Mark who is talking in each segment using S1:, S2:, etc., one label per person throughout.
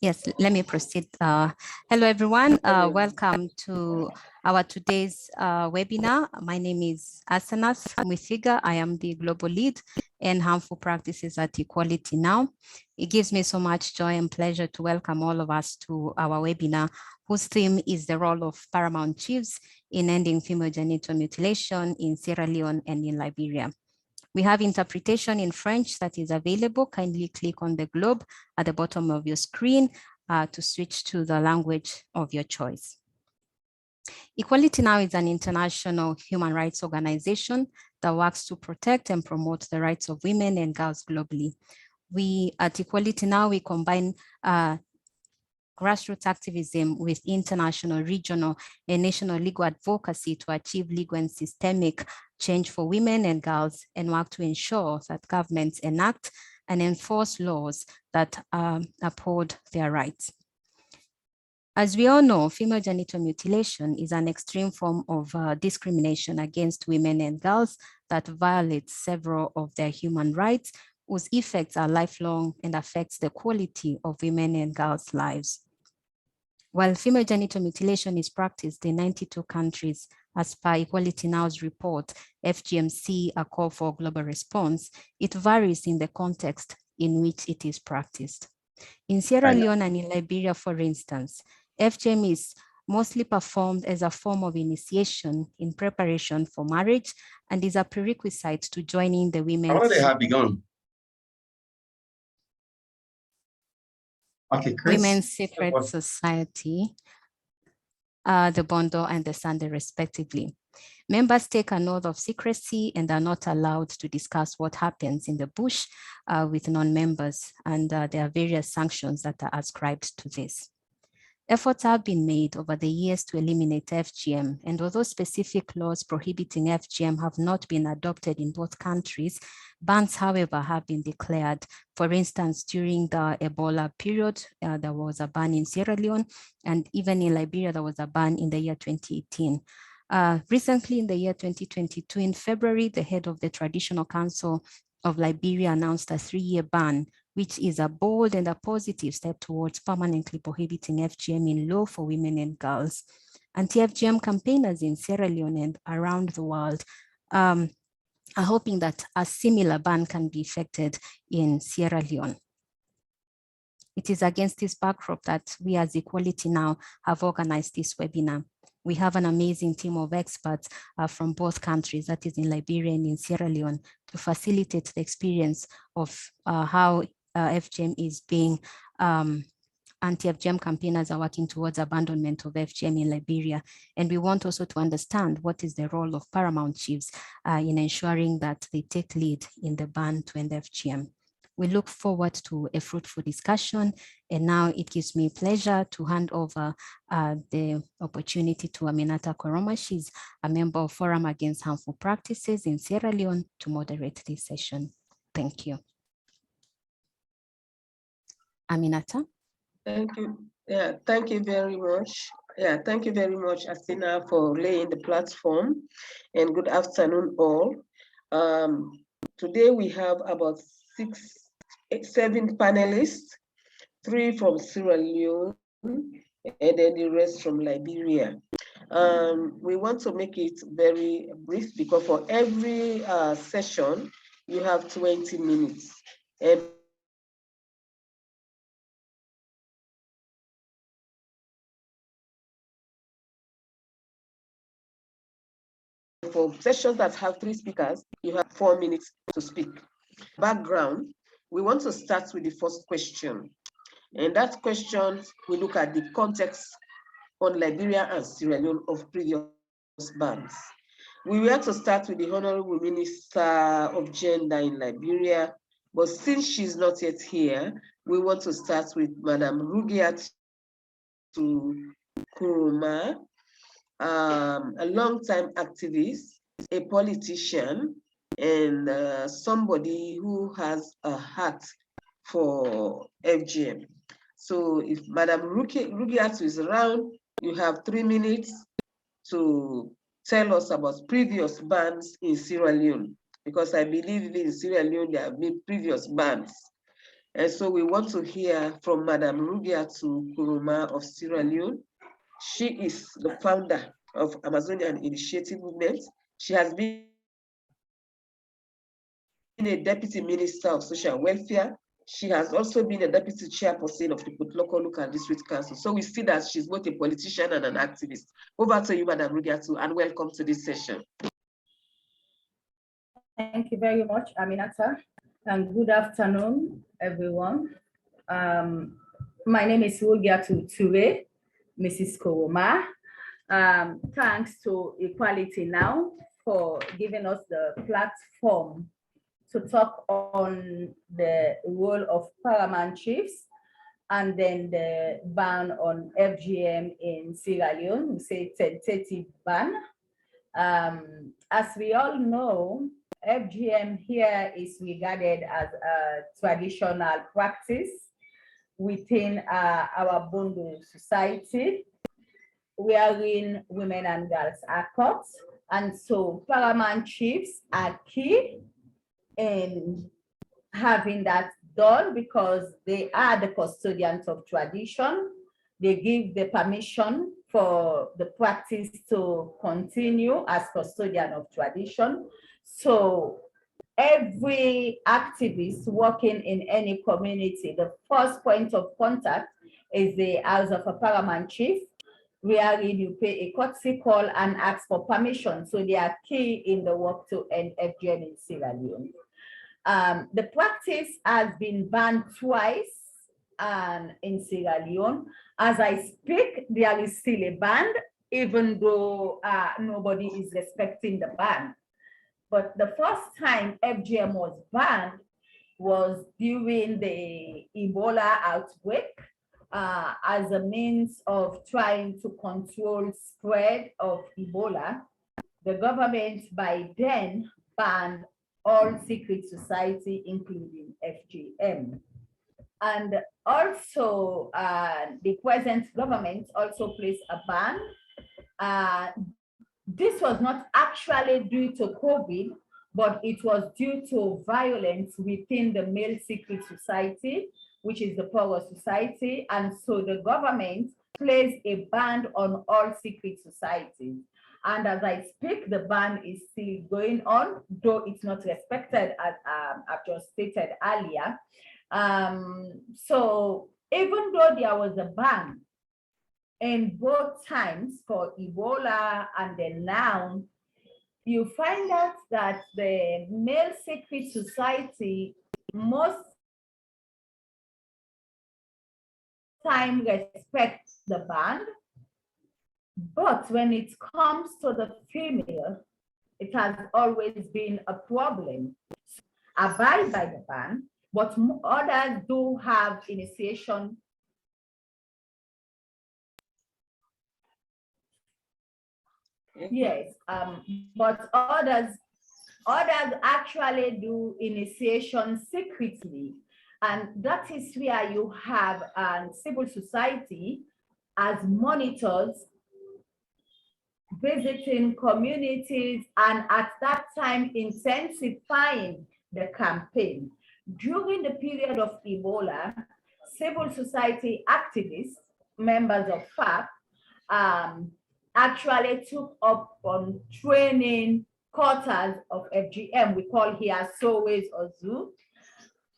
S1: Yes, let me proceed. Hello, everyone. Welcome to our today's webinar. My name is Asanas Mwithiga. I am the global lead in harmful practices at Equality Now. It gives me so much joy and pleasure to welcome all of us to our webinar, whose theme is the role of Paramount Chiefs in ending female genital mutilation in Sierra Leone and in Liberia. We have interpretation in French that is available. Kindly click on the globe at the bottom of your screen to switch to the language of your choice. Equality Now is an international human rights organization that works to protect and promote the rights of women and girls globally. We at Equality Now, we combine grassroots activism with international, regional, and national legal advocacy to achieve legal and systemic change for women and girls, and work to ensure that governments enact and enforce laws that uphold their rights. As we all know, female genital mutilation is an extreme form of discrimination against women and girls that violates several of their human rights, whose effects are lifelong and affects the quality of women and girls' lives. While female genital mutilation is practiced in 92 countries, as per Equality Now's report, FGMC, a call for global response, it varies in the context in which it is practiced. In Sierra Leone and in Liberia, for instance, FGM is mostly performed as a form of initiation in preparation for marriage and is a prerequisite to joining the Women's Secret Society, the Bondo and the Sunday, respectively. Members take an oath of secrecy and are not allowed to discuss what happens in the bush with non-members, and there are various sanctions that are ascribed to this. Efforts have been made over the years to eliminate FGM, and although specific laws prohibiting FGM have not been adopted in both countries, bans, however, have been declared. For instance, during the Ebola period, there was a ban in Sierra Leone, and even in Liberia, there was a ban in the year 2018. Recently, in the year 2022, in February, the head of the Traditional Council of Liberia announced a 3-year ban, which is a bold and a positive step towards permanently prohibiting FGM in law for women and girls. Anti-FGM campaigners in Sierra Leone and around the world are hoping that a similar ban can be effected in Sierra Leone. It is against this backdrop that we as Equality Now have organized this webinar. We have an amazing team of experts from both countries, that is in Liberia and in Sierra Leone, to facilitate the experience of how FGM is being, anti-FGM campaigners are working towards abandonment of FGM in Liberia. And we want also to understand what is the role of Paramount Chiefs in ensuring that they take lead in the ban to end FGM. We look forward to a fruitful discussion. And now it gives me pleasure to hand over the opportunity to Aminata Koroma. She's a member of Forum Against Harmful Practices in Sierra Leone to moderate this session. Thank you. Aminata.
S2: Thank you. Yeah, thank you very much. Yeah, thank you very much, Asina, for laying the platform. And good afternoon, all. Today we have about 7 panelists, 3 from Sierra Leone, and then the rest from Liberia. We want to make it very brief because for every session, you have 20 minutes. And for sessions that have 3 speakers, you have 4 minutes to speak. Background, we want to start with the first question. And that question, we look at the context on Liberia and Sierra Leone of previous bans. We were to start with the Honorable Minister of Gender in Liberia, but since she's not yet here, we want to start with Madam Rugiat Kuruma, a long-time activist, a politician, and somebody who has a heart for FGM. So if Madam Rugiat is around, you have 3 minutes to tell us about previous bans in Sierra Leone, because I believe in Sierra Leone there have been previous bans. And so we want to hear from Madam Rugiatu Kuruma of Sierra Leone. She is the founder of Amazonian Initiative Movement. She has been a Deputy Minister of Social Welfare. She has also been a Deputy Chairperson of the Local and District Council. So we see that she's both a politician and an activist. Over to you, Madam Rugiatu, and welcome to this session.
S3: Thank you very much, Aminata, and good afternoon, everyone. My name is Rugiatu Ture, Mrs. Kuruma. Thanks to Equality Now for giving us the platform to talk on the role of Paramount Chiefs and then the ban on FGM in Sierra Leone. We say tentative ban. As we all know, FGM here is regarded as a traditional practice within our Bondo society, wherein women and girls are caught. And so Paramount Chiefs are key in having that done because they are the custodians of tradition. They give the permission for the practice to continue as custodian of tradition. So every activist working in any community, the first point of contact is the house of a Paramount Chief, wherein you pay a courtesy call and ask for permission. So they are key in the work to end FGM in Sierra Leone. The practice has been banned twice in Sierra Leone. As I speak, there is still a ban, even though nobody is respecting the ban. But the first time FGM was banned was during the Ebola outbreak as a means of trying to control spread of Ebola. The government by then banned all secret society, including FGM. And also the present government also placed a ban. This was not actually due to COVID, but it was due to violence within the male secret society, which is the Power Society. And so the government placed a ban on all secret societies. And as I speak, the ban is still going on, though it's not respected as I've just stated earlier. So even though there was a ban in both times for Ebola and then now, you find out that the male secret society most time respects the ban. But when it comes to the female, it has always been a problem. Abide by the ban, but others do have initiation. Yes, but others actually do initiation secretly. And that is where you have civil society as monitors visiting communities and at that time intensifying the campaign. During the period of Ebola, civil society activists, members of FAP, actually took up on training quarters of FGM. We call here Sowes or Zoo.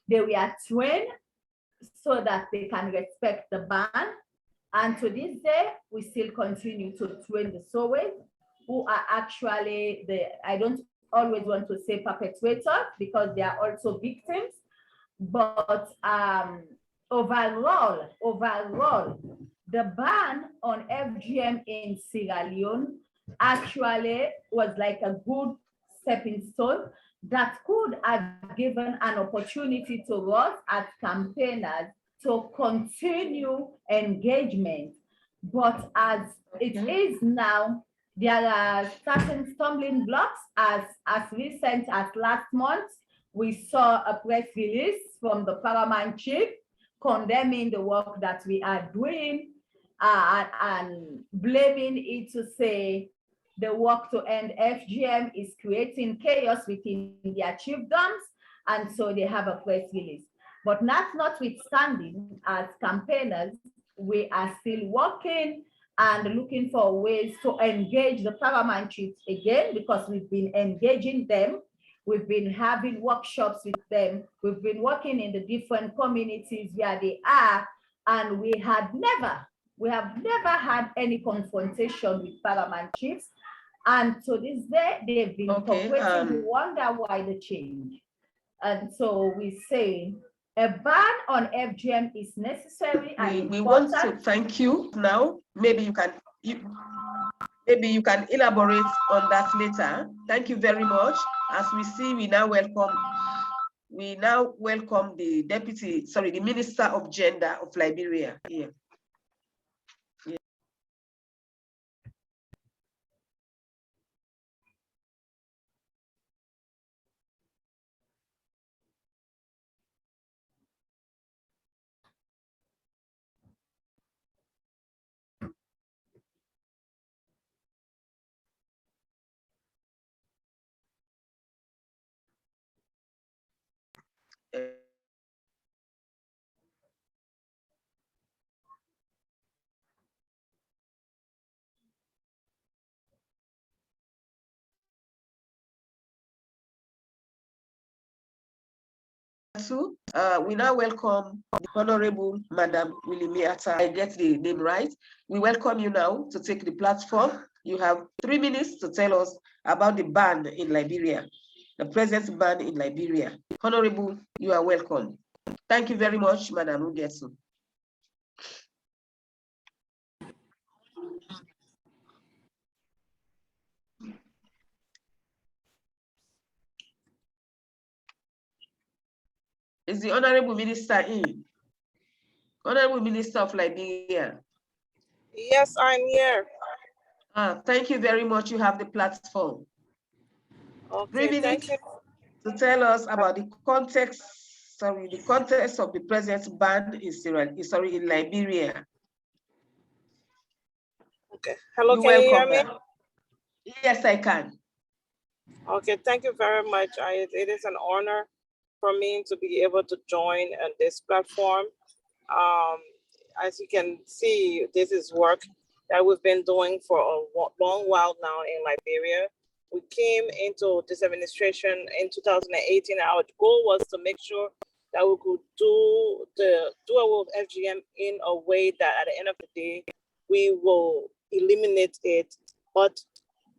S3: They were trained so that they can respect the ban. And to this day, we still continue to train the Sowes, who are actually I don't always want to say perpetrators because they are also victims. But overall, the ban on FGM in Sierra Leone actually was like a good stepping stone that could have given an opportunity to us as campaigners to continue engagement. But as it is now, there are certain stumbling blocks. As recent as last month, we saw a press release from the Paramount Chief condemning the work that we are doing and blaming it to say the work to end FGM is creating chaos within their chiefdoms, and so they have a press release. But notwithstanding, as campaigners, we are still working and looking for ways to engage the Paramount Chiefs again, because we've been engaging them. We've been having workshops with them. We've been working in the different communities where they are, and we have never had any confrontation with Paramount Chiefs. And to this day, they've been cooperating. We wonder why the change. And so we say a ban on FGM is necessary and
S2: we want to thank you now. Maybe you can elaborate on that later. Thank you very much. As we see, we now welcome the Minister of Gender of Liberia here. We now welcome the Honorable Madam Wilimiata. I get the name right. We welcome you now to take the platform. You have 3 minutes to tell us about the ban in Liberia, the present ban in Liberia. Honorable, you are welcome. Thank you very much, Madam Ugetsu. Is the Honorable Minister in? Honorable Minister of Liberia.
S4: Yes, I'm here.
S2: Thank you very much. You have the platform.
S4: Okay,
S2: 3 minutes to tell us about the context of the present ban in Liberia.
S4: Okay. Hello, can you hear me?
S2: Yes, I can.
S4: Okay, thank you very much. It is an honor for me to be able to join this platform. As you can see, this is work that we've been doing for a long while now in Liberia. We came into this administration in 2018. Our goal was to make sure that we could do away with FGM in a way that at the end of the day, we will eliminate it, but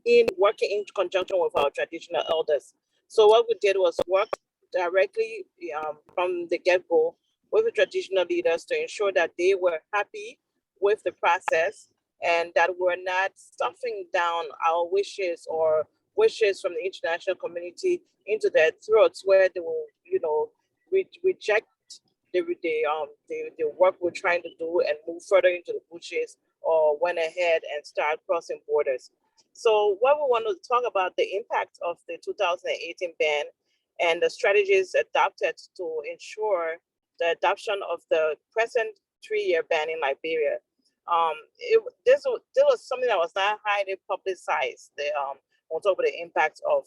S4: in working in conjunction with our traditional elders. So what we did was work directly from the get-go with the traditional leaders to ensure that they were happy with the process and that we're not stuffing down our wishes or wishes from the international community into their throats, where they will, reject the work we're trying to do and move further into the bushes, or went ahead and start crossing borders. So what we want to talk about the impact of the 2018 ban and the strategies adopted to ensure the adoption of the present 3-year ban in Liberia. This was something that was not highly publicized. On top of the impact of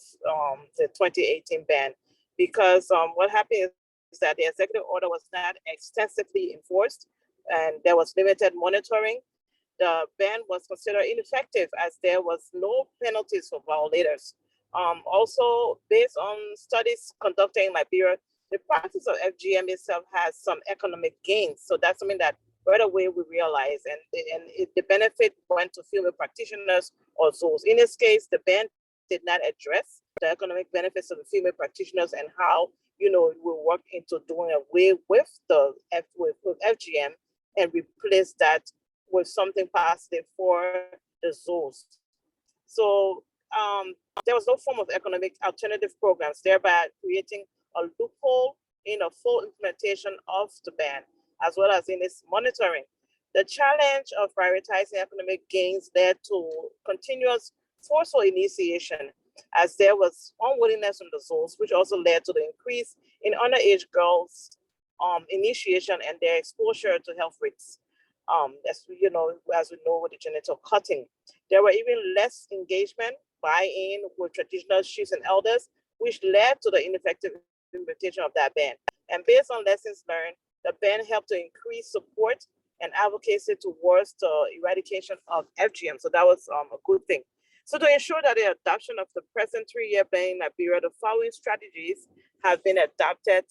S4: the 2018 ban, because what happened is that the executive order was not extensively enforced, and there was limited monitoring. The ban was considered ineffective as there was no penalties for violators. Also, based on studies conducted in Liberia, the practice of FGM itself has some economic gains. So that's something that right away we realized, and the benefit went to female practitioners or those. In this case, the ban did not address the economic benefits of the female practitioners and how, we work into doing away with with FGM and replace that with something positive for the zoos. So there was no form of economic alternative programs, thereby creating a loophole in a full implementation of the ban, as well as in its monitoring. The challenge of prioritizing economic gains led to continuous forceful initiation, as there was unwillingness from the zoos, which also led to the increase in underage girls' initiation and their exposure to health risks. As we know with the genital cutting, there were even less engagement, buy-in with traditional chiefs and elders, which led to the ineffective implementation of that ban. And based on lessons learned, the ban helped to increase support and advocacy towards the eradication of FGM. So that was a good thing. So to ensure that the adoption of the present 3-year ban in Liberia, the following strategies have been adopted.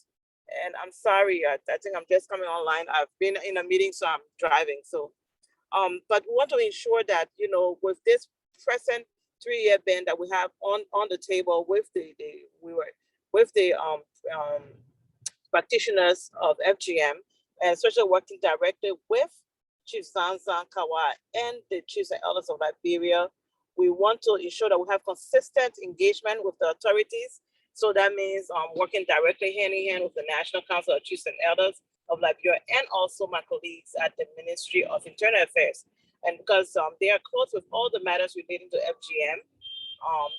S4: And I'm sorry, I think I'm just coming online. I've been in a meeting, so I'm driving. So, but we want to ensure that, you know, with this present 3-year ban that we have on the table with the practitioners of FGM, and especially working directly with Chief Zanzan Kawa and the chiefs and elders of Liberia, we want to ensure that we have consistent engagement with the authorities. So that means working directly hand in hand with the National Council of Chiefs and Elders of Liberia, and also my colleagues at the Ministry of Internal Affairs. And because they are close with all the matters relating to FGM,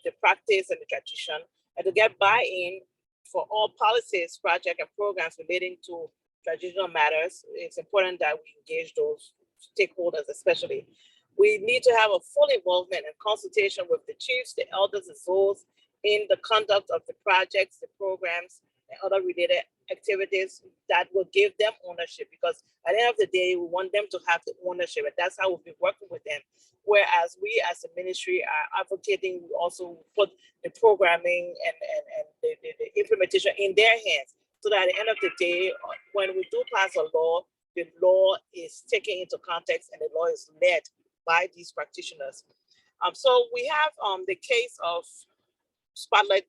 S4: the practice and the tradition, and to get buy-in for all policies, projects, and programs relating to traditional matters, it's important that we engage those stakeholders, especially. We need to have a full involvement and consultation with the chiefs, the elders, and souls in the conduct of the projects, the programs, and other related activities that will give them ownership, because at the end of the day, we want them to have the ownership, and that's how we'll be working with them. Whereas we as a ministry are advocating, we also put the programming and the implementation in their hands, so that at the end of the day, when we do pass a law, the law is taken into context and the law is led by these practitioners. So we have the case of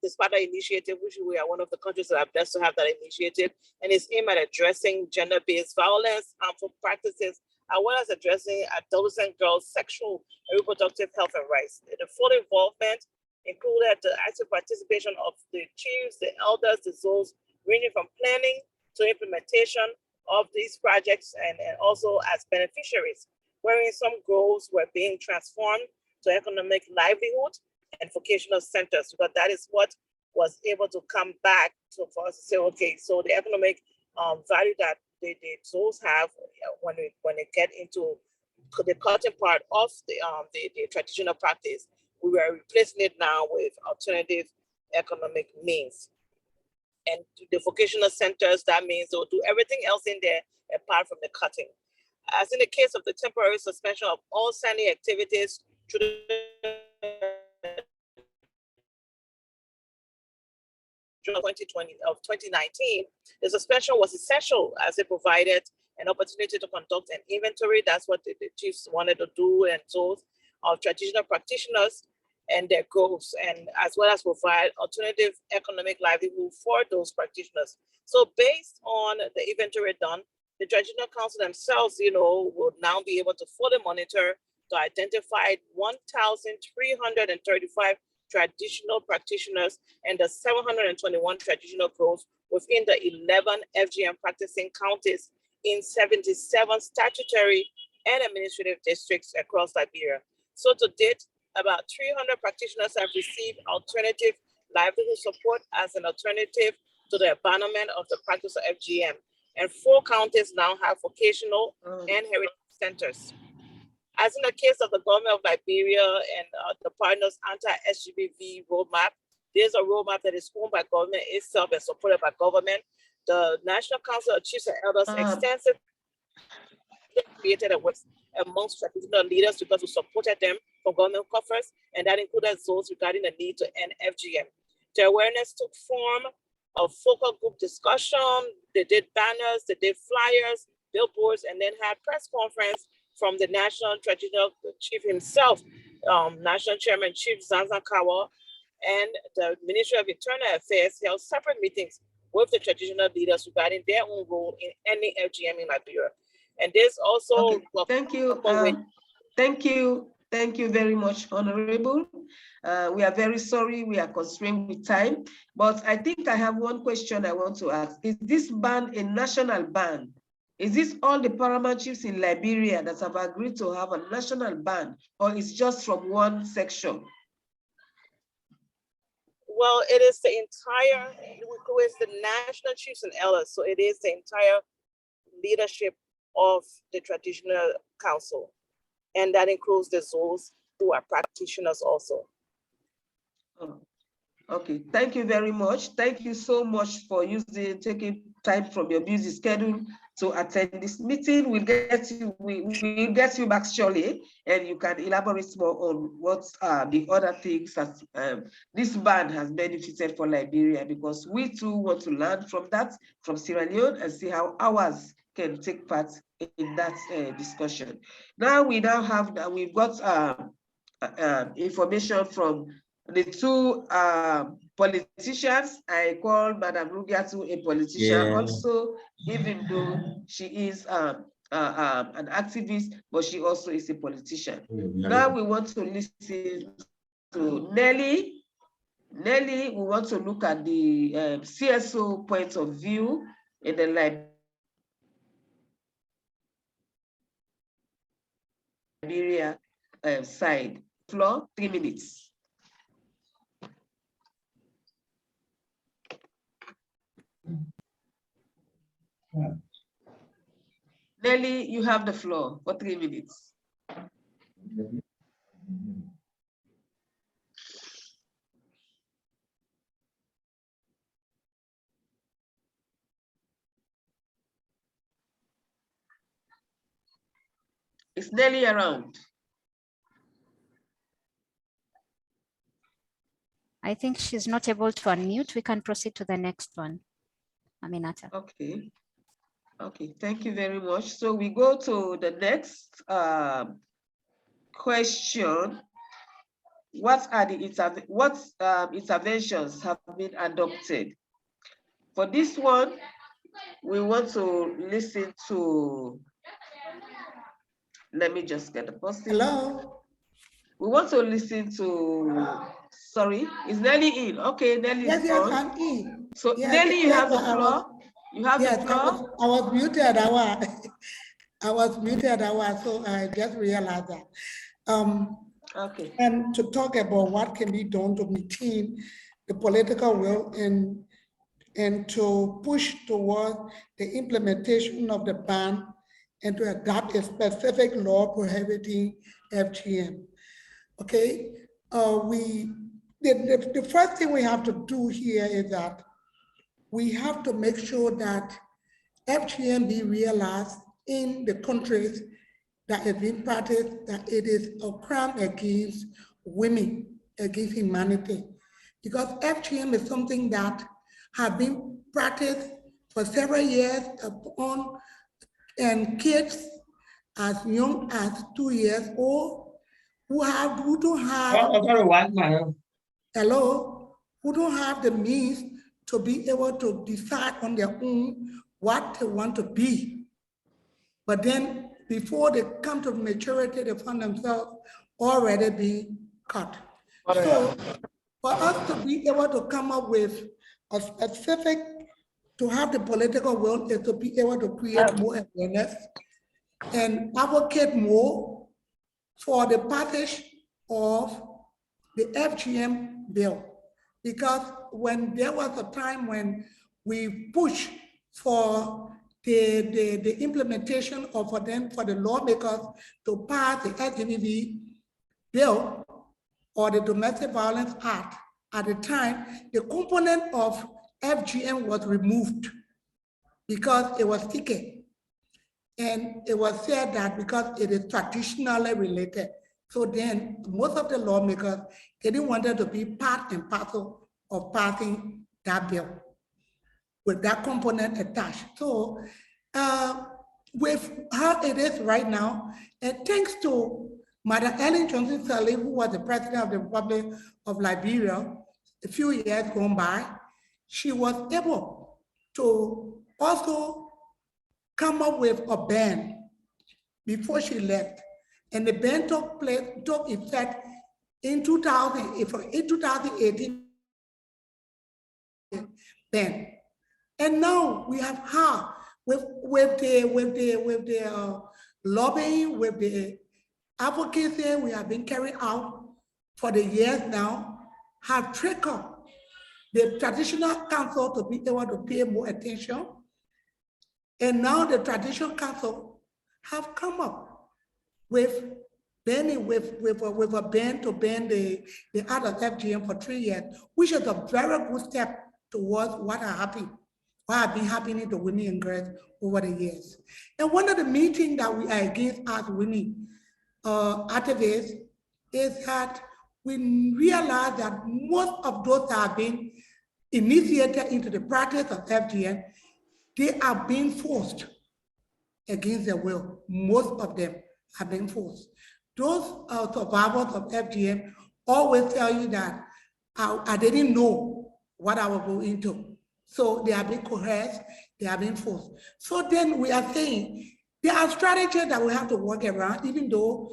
S4: the Spotlight Initiative, which we are one of the countries that are blessed to have that initiative, and it's aimed at addressing gender-based violence, harmful practices, as well as addressing adolescent girls' sexual and reproductive health and rights. The full involvement included the active participation of the chiefs, the elders, the souls, ranging from planning to implementation of these projects, and also as beneficiaries, wherein some groves were being transformed to economic livelihood and vocational centers, because that is what was able to come back for us to say, okay, so the economic value that the souls have when they get into the cutting part of the traditional practice, we were replacing it now with alternative economic means. And the vocational centers, that means they'll do everything else in there apart from the cutting. As in the case of the temporary suspension of all sanding activities through the 2019, the suspension was essential as it provided an opportunity to conduct an inventory. That's what the chiefs wanted to do, and so of traditional practitioners and their goals, and as well as provide alternative economic livelihood for those practitioners. So based on the inventory done, the traditional council themselves, will now be able to fully monitor to identify 1,335 traditional practitioners and the 721 traditional groves within the 11 FGM practicing counties in 77 statutory and administrative districts across Liberia. So to date, about 300 practitioners have received alternative livelihood support as an alternative to the abandonment of the practice of FGM. And 4 counties now have vocational and heritage centers. As in the case of the government of Liberia and the partners' anti-SGBV roadmap, there's a roadmap that is owned by government itself and supported by government. The National Council of Chiefs and Elders extensively created a work amongst traditional leaders because we supported them from government coffers, and that included those regarding the need to end FGM. The awareness took form of focal group discussion. They did banners, they did flyers, billboards, and then had press conference from the National Traditional Chief himself, National Chairman Chief Zanzan Kawa, and the Ministry of Internal Affairs held separate meetings with the traditional leaders regarding their own role in ending FGM in Liberia. And this also—
S2: Thank you. Thank you very much, Honorable. We are very sorry we are constrained with time, but I think I have one question I want to ask. Is this ban a national ban? Is this all the Paramount Chiefs in Liberia that have agreed to have a national ban, or it's just from one section?
S4: Well, it is the entire, it's the National Chiefs and Elders, so it is the entire leadership of the Traditional Council, and that includes the souls who are practitioners also.
S2: Oh. Okay, thank you very much. Thank you so much for taking time from your busy schedule to attend this meeting. We'll get you back shortly, and you can elaborate more on what the other things that this ban has benefited for Liberia, because we too want to learn from that, from Sierra Leone, and see how ours can take part in that discussion. Now we have that we've got information from the two politicians. I call Madam Rugiatu a politician also, even though she is an activist, but she also is a politician. Now we want to listen to Nelly. Nelly, we want to look at the CSO point of view in the Liberia side. Floor, 3 minutes. Nelly, you have the floor for 3 minutes. Is Nelly around?
S1: I think she's not able to unmute. We can proceed to the next one. Aminata.
S2: Okay. Okay, thank you very much. So we go to the next question. What are the interventions have been adopted? For this one, we want to listen to, let me just get the person.
S5: Hello.
S2: We want to listen to, sorry, is Nelly in? Okay, Nelly is
S5: Yes,
S2: on.
S5: I'm in.
S2: So
S5: yes,
S2: Nelly, you have the floor. You have the floor.
S5: I was muted. I was muted. So I just realized that.
S2: Okay.
S5: And to talk about what can be done to maintain the political will and to push toward the implementation of the ban and to adopt a specific law prohibiting FGM. Okay, the first thing we have to do here is that we have to make sure that FGM be realized in the countries that has been practiced, that it is a crime against women, against humanity. Because FGM is something that has been practiced for several years upon and kids as young as 2 years old who don't have the means to be able to decide on their own what they want to be. But then before they come to maturity, they find themselves already being cut. So for us to be able to come up with a specific, to have the political will is to be able to create more awareness and advocate more for the passage of the FGM bill. Because when there was a time when we pushed for the implementation of for the lawmakers to pass the FGM bill or the Domestic Violence Act, at the time, the component of FGM was removed because it was sticky. And it was said that because it is traditionally related. So then most of the lawmakers, they didn't want it to be part and parcel of passing that bill with that component attached. So with how it is right now, and thanks to Madam Ellen Johnson Sirleaf, who was the president of the Republic of Liberia a few years gone by, she was able to also come up with a ban before she left. And the ban took effect in 2018 ban. And now we have her with the lobbying, with the advocacy we have been carrying out for the years now, have triggered the traditional council to be able to pay more attention. And now the traditional council have come up with banning with a ban to ban the other FGM for 3 years, which is a very good step towards what have been happening to women and girls over the years. And one of the main things that we are against as women activists is that we realize that most of those that have been initiated into the practice of FGM, they are being forced against their will. Most of them are being forced. Those survivors of FGM always tell you that I didn't know what I was going into. So they are being coerced, they are being forced. So then we are saying there are strategies that we have to work around, even though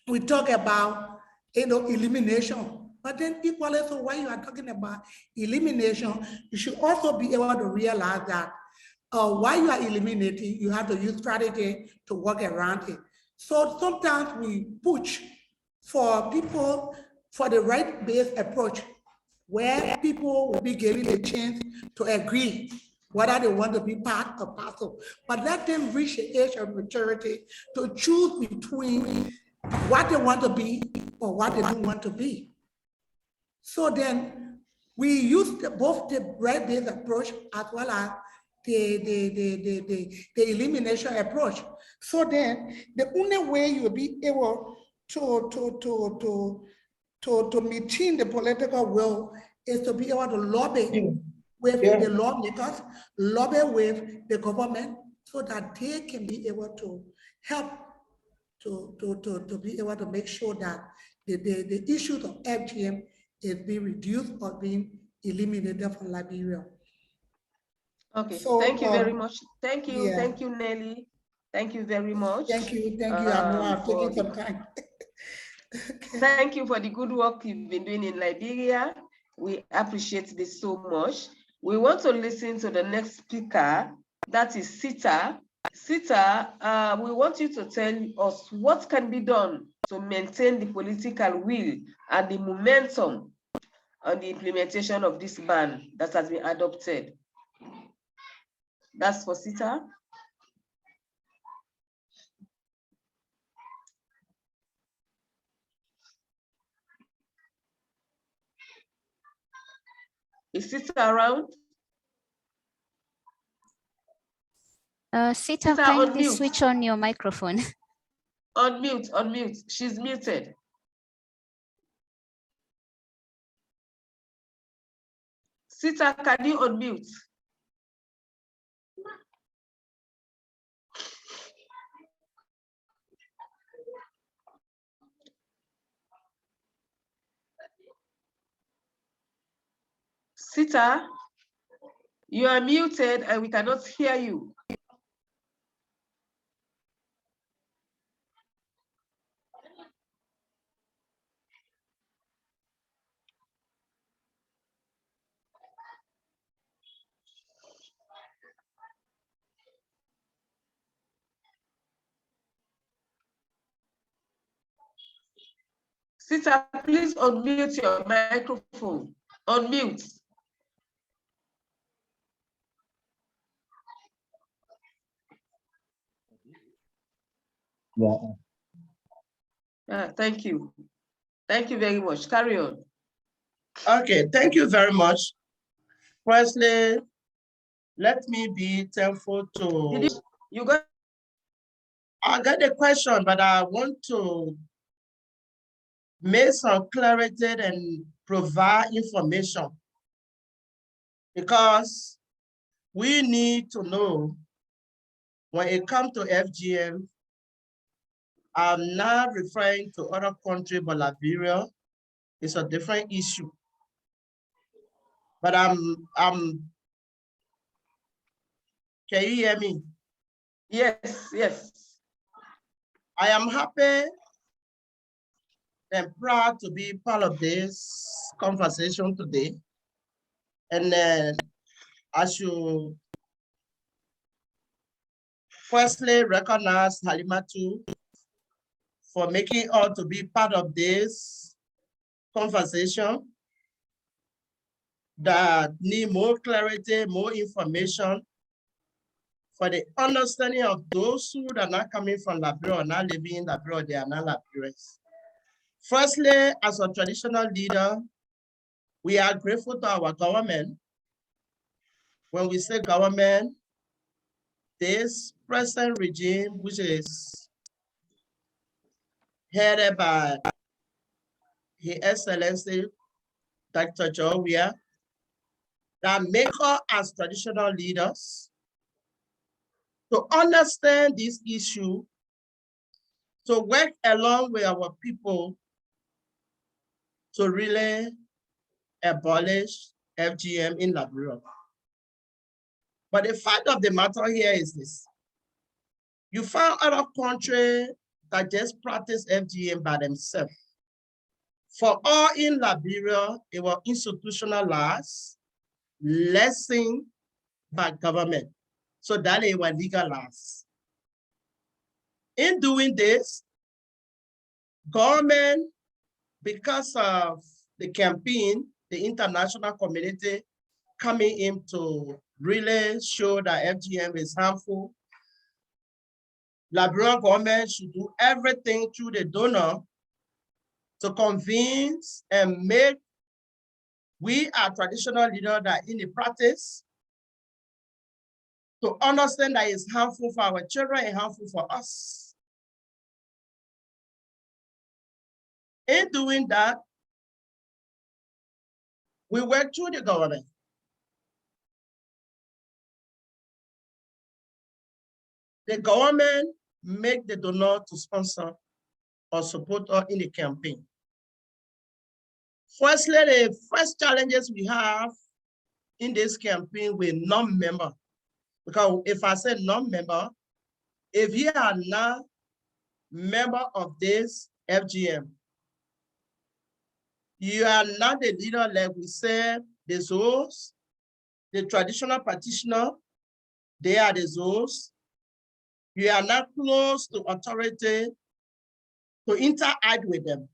S5: we talk about elimination. But then equally, so when you are talking about elimination, you should also be able to realize that while you are eliminating, you have to use strategy to work around it. So sometimes we push for people for the right-based approach, where people will be given a chance to agree whether they want to be part or parcel, but let them reach the age of maturity to choose between what they want to be or what they don't want to be. So then we use both the right-based approach as well as the elimination approach. So then the only way you'll be able to maintain the political will is to be able to lobby with the lawmakers, lobby with the government, so that they can be able to help to be able to make sure that the issues of FGM is being reduced or being eliminated from Liberia.
S2: Okay, so, thank you very much. Thank you, thank you, Nelly. Thank you very much.
S5: Thank you. I know I'm taking some time.
S2: Thank you for the good work you've been doing in Liberia. We appreciate this so much. We want to listen to the next speaker, that is Sita. Sita, we want you to tell us what can be done to maintain the political will and the momentum on the implementation of this ban that has been adopted. That's for Sita. Is Sita around?
S1: Sita, kindly switch on your microphone.
S2: Unmute. She's muted. Sita, can you unmute? Sita, you are muted and we cannot hear you. Sita, please unmute your microphone. Unmute. Thank you. Thank you very much. Carry on.
S6: Okay, thank you very much. Firstly, let me be thankful to... I got a question, but I want to make some clarity and provide information, because we need to know when it comes to FGM. I'm not referring to other countries, but Liberia is a different issue. But can you hear me?
S2: Yes.
S6: I am happy and proud to be part of this conversation today. And then I should firstly recognize Halimatu for making us to be part of this conversation that need more clarity, more information for the understanding of those who are not coming from Liberia or not living in Liberia, they are not Liberians. Firstly, as a traditional leader, we are grateful to our government. When we say government, this present regime, which is headed by His Excellency Dr. Joe, that make us as traditional leaders to understand this issue, to work along with our people to really abolish FGM in Liberia. But the fact of the matter here is this. You find other countries that just practice FGM by themselves. For all in Liberia, it was institutionalized, lessened by government. So that it was legalized. In doing this, government, because of the campaign, the international community coming in to really show that FGM is harmful, Liberian government should do everything through the donor to convince and make we are traditional leaders that in the practice to understand that it's harmful for our children and harmful for us. In doing that, we work through the government. The government make the donor to sponsor or support us in the campaign. Firstly, the first challenges we have in this campaign with non-member, because if I say non-member, if you are not member of this FGM, you are not the leader, like we said, the Zoos, the traditional practitioner, they are the Zoos. You are not close to authority to interact with them.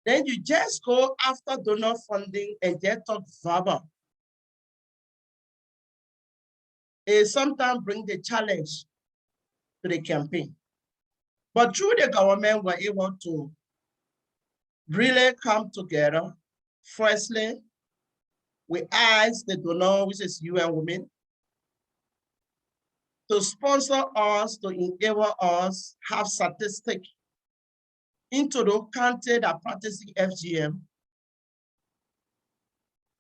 S6: Then you just go after donor funding and just talk verbal. It sometimes brings the challenge to the campaign. But through the government, we're able to really come together. Firstly, we ask the donor, which is UN Women, to sponsor us, to enable us have statistics into the country that practicing FGM.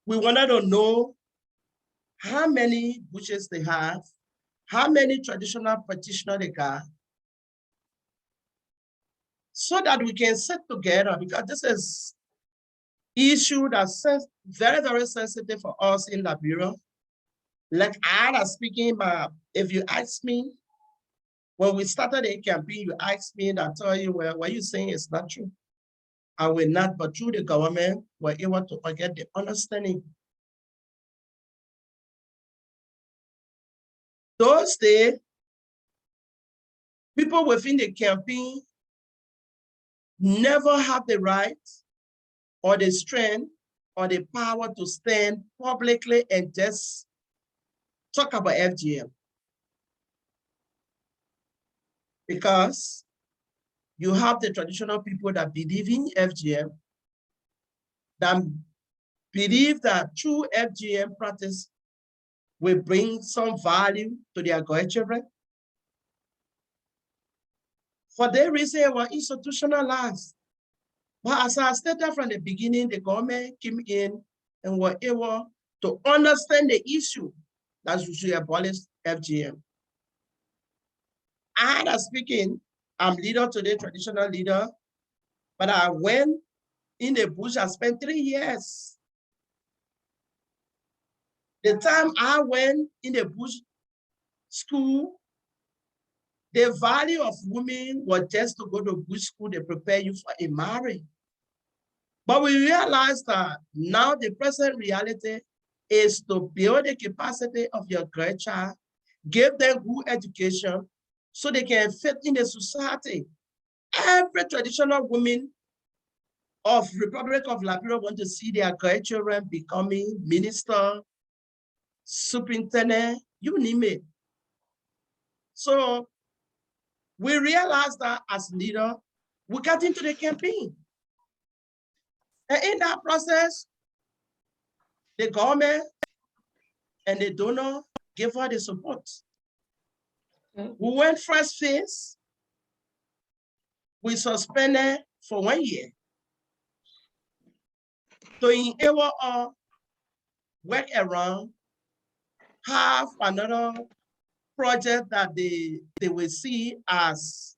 S6: We wanted to know how many bushes they have, how many traditional practitioners they got, so that we can sit together, because this is issue that's very, very sensitive for us in Liberia. Like I was speaking about, if you ask me, when we started a campaign, you asked me, and I tell you, well, what you're saying is not true. I will not, but through the government, we're able to get the understanding. Those days, people within the campaign never have the right or the strength or the power to stand publicly and just talk about FGM. Because you have the traditional people that believe in FGM, that believe that true FGM practice will bring some value to their grandchildren. For that reason, it was institutionalized. But as I stated from the beginning, the government came in and were able to understand the issue that we should abolish FGM. I am speaking, I'm leader today, traditional leader, but I went in the bush, I spent 3 years. The time I went in the bush school, the value of women was just to go to bush school, they prepare you for a marriage. But we realized that now the present reality is to build the capacity of your grandchild, give them good education so they can fit in the society. Every traditional woman of Republic of Liberia want to see their grandchildren becoming minister, superintendent, you name it. So we realized that as leader, we got into the campaign. And in that process, the government and the donor gave her the support. We went first phase, we suspended for 1 year. So in our work around, have another project that they will see as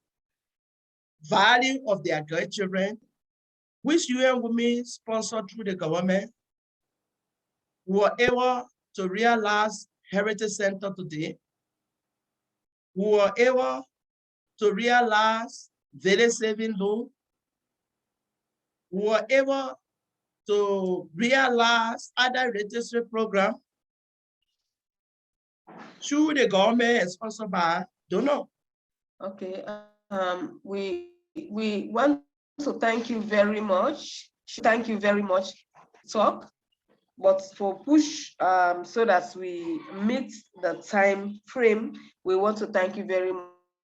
S6: value of their grandchildren, which UN Women sponsored through the government. We were able to realize Heritage Center today. We were able to realize Village Saving Loan. We were able to realize other registry program through the government and sponsored by donor.
S2: Okay, we want to thank you very much. Thank you very much, talk, but for push so that we meet the time frame, we want to thank you very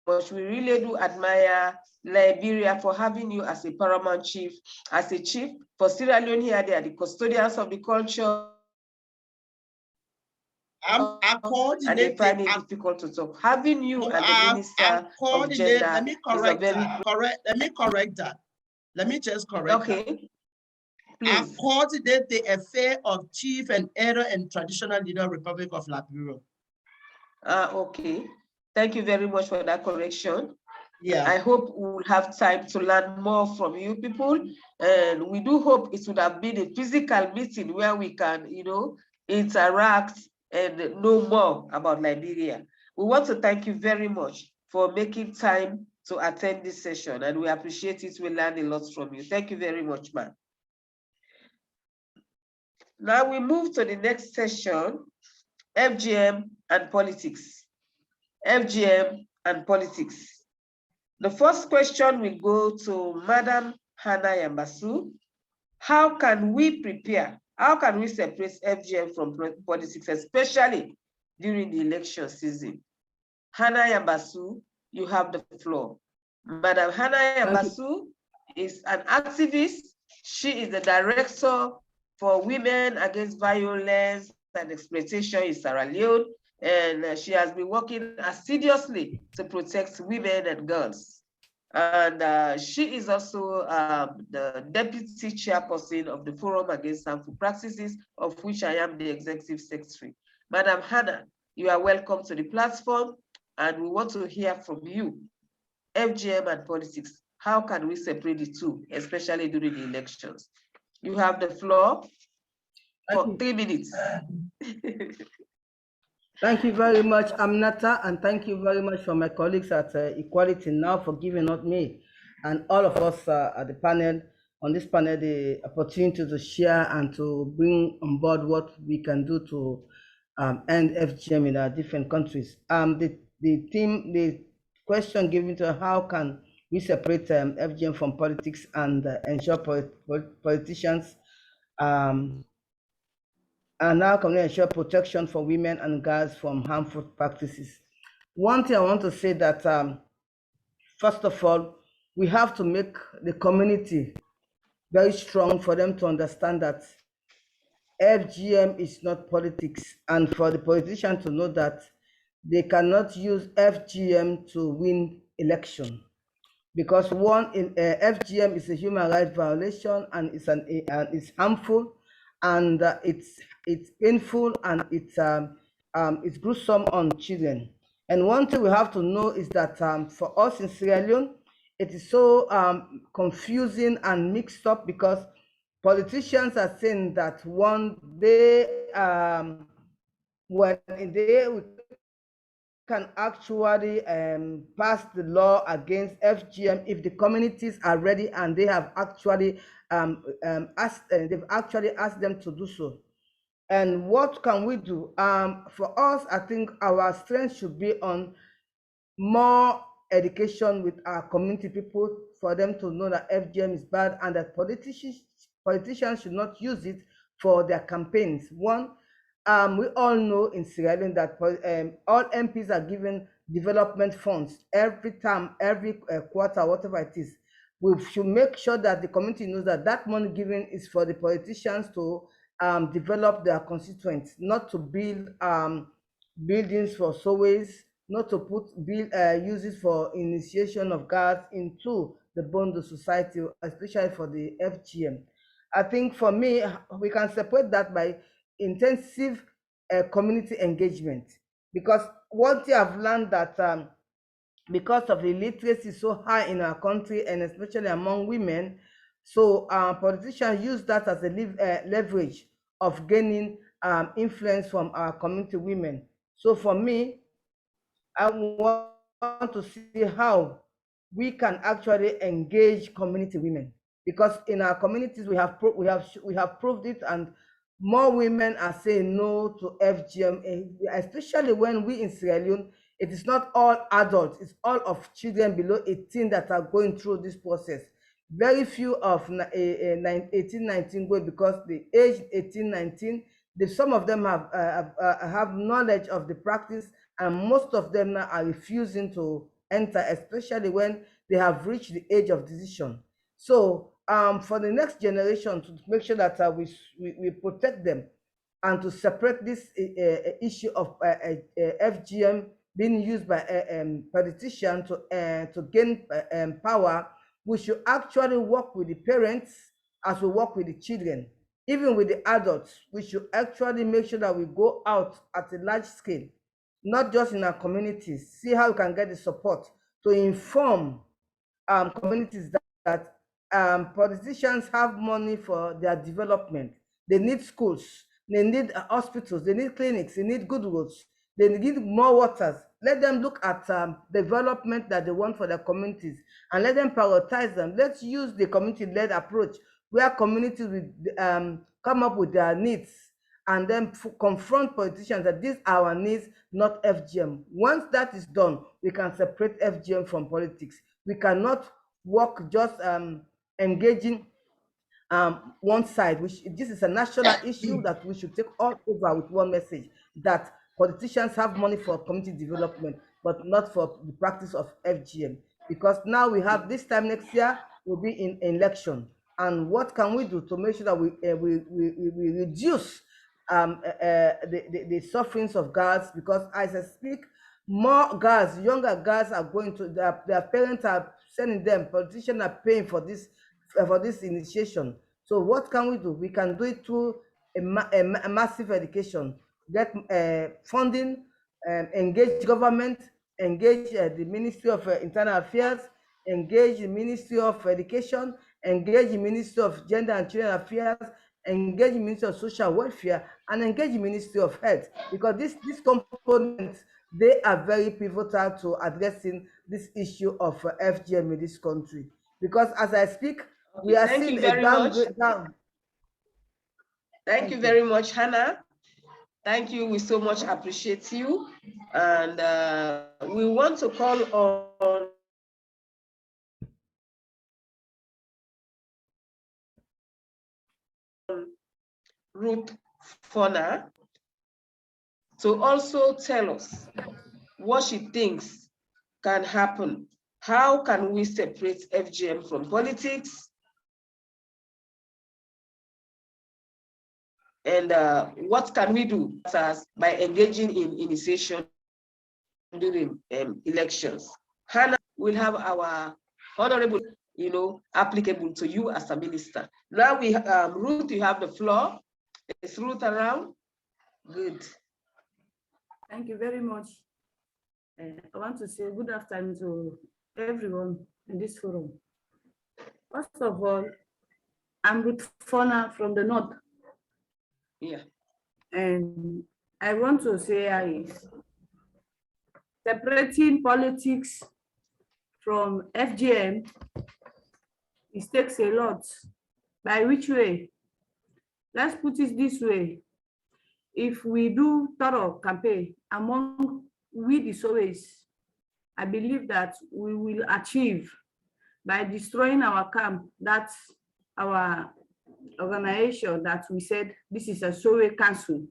S2: much. We really do admire Liberia for having you as a paramount chief, as a chief. For Sierra Leone here, they are the custodians of the culture.
S6: I
S2: and they find it difficult to talk. Having you and the minister of gender
S6: let me correct that. Let me correct that. Let me just correct that. Please. I coordinate the affair of chief and elder and traditional leader Republic of Liberia.
S2: Okay. Thank you very much for that correction.
S6: Yeah.
S2: I hope we'll have time to learn more from you people. And we do hope it would have been a physical meeting where we can, interact and know more about Liberia. We want to thank you very much for making time to attend this session, and we appreciate it. We learned a lot from you. Thank you very much, ma'am. Now we move to the next session, FGM and politics. FGM and politics. The first question will go to Madam Hannah Yambasu. How can we prepare? How can we separate FGM from politics, especially during the election season? Hannah Yambasu, you have the floor. Madam Hannah Yambasu is an activist. She is the director for Women Against Violence and Exploitation in Sierra Leone, and she has been working assiduously to protect women and girls. And she is also the deputy chairperson of the Forum Against Harmful Practices, of which I am the executive secretary. Madam Hannah, you are welcome to the platform, and we want to hear from you. FGM and politics, how can we separate the two, especially during the elections? You have the floor for 3 minutes.
S7: Thank you very much, Aminata, and thank you very much for my colleagues at Equality Now for giving up me and all of us at the panel, on this panel, the opportunity to share and to bring on board what we can do to end FGM in our different countries. The question given to how can we separate FGM from politics and ensure politicians and now can we ensure protection for women and girls from harmful practices. One thing I want to say that, first of all, we have to make the community very strong for them to understand that FGM is not politics, and for the politicians to know that they cannot use FGM to win election. Because one, FGM is a human rights violation, and it's harmful, and it's painful, and it's gruesome on children. And one thing we have to know is that for us in Sierra Leone, it is so confusing and mixed up, because politicians are saying that when they can actually pass the law against FGM if the communities are ready and they have actually asked them to do so. And what can we do? For us, I think our strength should be on more education with our community people, for them to know that FGM is bad and that politicians should not use it for their campaigns. One, we all know in Sierra Leone that all MPs are given development funds every time, every quarter, whatever it is. We should make sure that the community knows that that money given is for the politicians to develop their constituents, not to build buildings for soways, not to put uses for initiation of girls into the Bondo society, especially for the FGM. I think for me, we can separate that by intensive community engagement, because one thing I've learned that because of illiteracy so high in our country, and especially among women, so politicians use that as a leverage of gaining influence from our community women. So for me, I want to see how we can actually engage community women, because in our communities we have proved it, and more women are saying no to FGM, especially when we in Sierra Leone, it is not all adults, it's all of children below 18 that are going through this process. Very few of 18, 19 go, because the age 18, 19, some of them have knowledge of the practice, and most of them now are refusing to enter, especially when they have reached the age of decision. So for the next generation, to make sure that we protect them, and to separate this issue of FGM being used by politicians to gain power, we should actually work with the parents as we work with the children. Even with the adults, we should actually make sure that we go out at a large scale, not just in our communities, see how we can get the support to inform communities that politicians have money for their development. They need schools, they need hospitals, they need clinics, they need good roads, they need more waters. Let them look at development that they want for their communities, and let them prioritize them. Let's use the community-led approach, where communities will come up with their needs, and then confront politicians that these are our needs, not FGM. Once that is done, we can separate FGM from politics. We cannot work just engaging one side. This is a national issue that we should take all over with one message, that politicians have money for community development, but not for the practice of FGM. Because now we have, this time next year, we'll be in election. And what can we do to make sure that we reduce the sufferings of girls? Because as I speak, more girls, younger girls are going to, their parents are sending them, politicians are paying for this initiation. So what can we do? We can do it through a massive education, get funding, engage government, engage the Ministry of Internal Affairs, engage the Ministry of Education, engage the Ministry of Gender and Children Affairs, engage the Ministry of Social Welfare, and engage the Ministry of Health, because these components, they are very pivotal to addressing this issue of FGM in this country. Because as I speak, we are seeing a downgrade.
S2: Thank you very much, Hannah. Thank you. We so much appreciate you. And we want to call on Ruth Fona to also tell us what she thinks can happen. How can we separate FGM from politics? And what can we do by engaging in initiation during elections? Hannah will have our honorable, applicable to you as a minister. Now we, Ruth, you have the floor. Is Ruth around? Good.
S3: Thank you very much. I want to say good afternoon to everyone in this forum. First of all, I'm Ruth Fona from the North.
S2: Yeah.
S3: And I want to say separating politics from FGM, it takes a lot. By which way? Let's put it this way. If we do thorough campaign among we the Soways, I believe that we will achieve by destroying our camp, that's our organization that we said this is a Sowe council,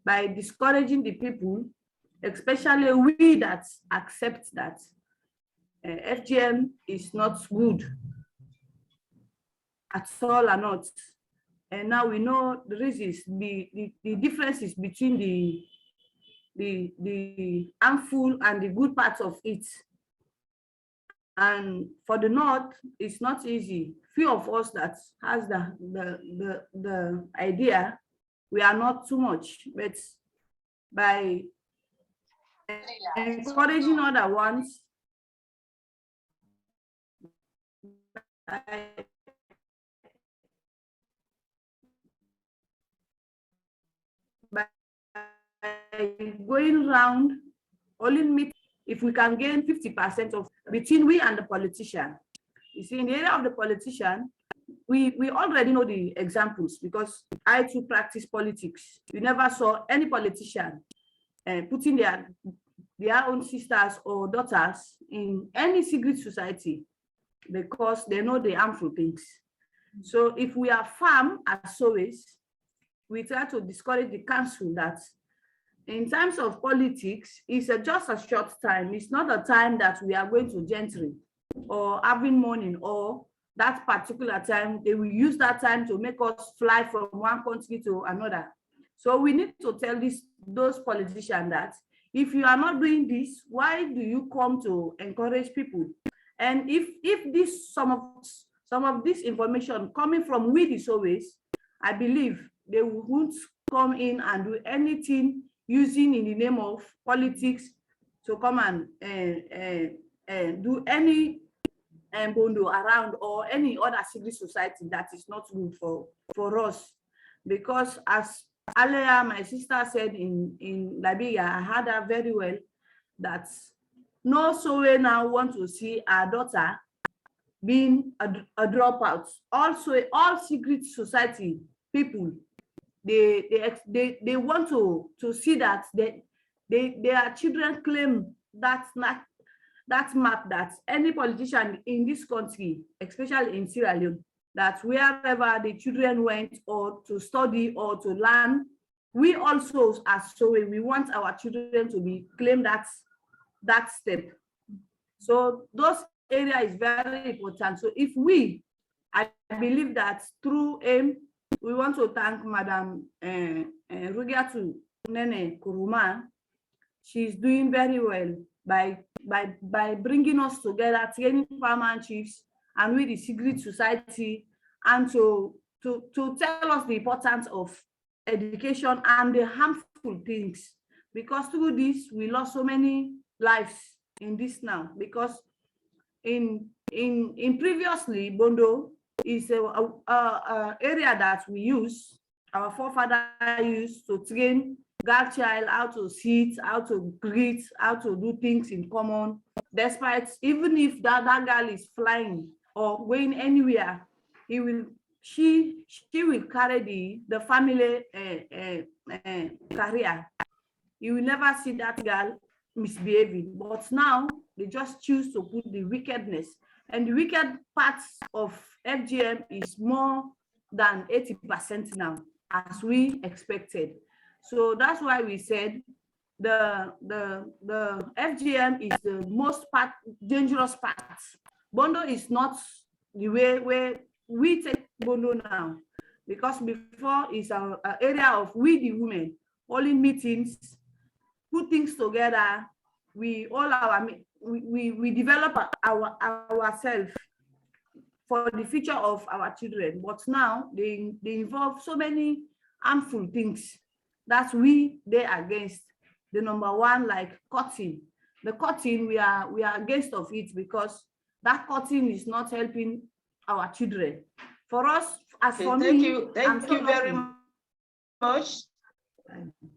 S3: by discouraging the people especially we that accept that FGM is not good at all or not. And now we know the reasons, the differences between the harmful and the good parts of it. And for the North, it's not easy. Few of us that has the idea, we are not too much, but by encouraging other ones, by going around, only meet, if we can gain 50% of between we and the politician. You see, in the area of the politician, we already know the examples because I too practice politics. We never saw any politician putting their own sisters or daughters in any secret society because they know the harmful things. So if we are firm as always, we try to discourage the council that in terms of politics, it's just a short time. It's not a time that we are going to gentry or having mourning, or that particular time, they will use that time to make us fly from one country to another. So we need to tell those politicians that if you are not doing this, why do you come to encourage people? And if this some of this information coming from we the Sowe's, I believe they won't come in and do anything using in the name of politics to come and do any bondo around or any other civil society that is not good for us. Because as earlier my sister said in Liberia, I heard her very well, that no Sowe now want to see our daughter being a dropout. Also, all secret society people, they want to see that their children claim that map that any politician in this country, especially in Sierra Leone, that wherever the children went or to study or to learn, we also as Sowe, we want our children to be claimed that step. So those area is very important. So if I believe that through AIM, we want to thank Madam Rugiatu Nene Kuruma. She's doing very well by bringing us together, training Paramount Chiefs and with the secret society, and to tell us the importance of education and the harmful things. Because through this, we lost so many lives in this now. Because in previously, Bondo is a area that we use, our forefather used to train girl child how to sit, how to greet, how to do things in common. Despite, even if that girl is flying or going anywhere, she will carry the family career. You will never see that girl misbehaving. But now they just choose to put the wickedness, and the wicked parts of FGM is more than 80% now, as we expected. So that's why we said the FGM is the most dangerous part. Bondo is not the way where we take Bondo now, because before is an area of we the women, holding meetings, put things together. We develop ourselves for the future of our children. But now they involve so many harmful things that they are against. The number one, like cutting. The cutting, we are against of it, because that cutting is not helping our children. For us, as for me,
S2: thank you very much.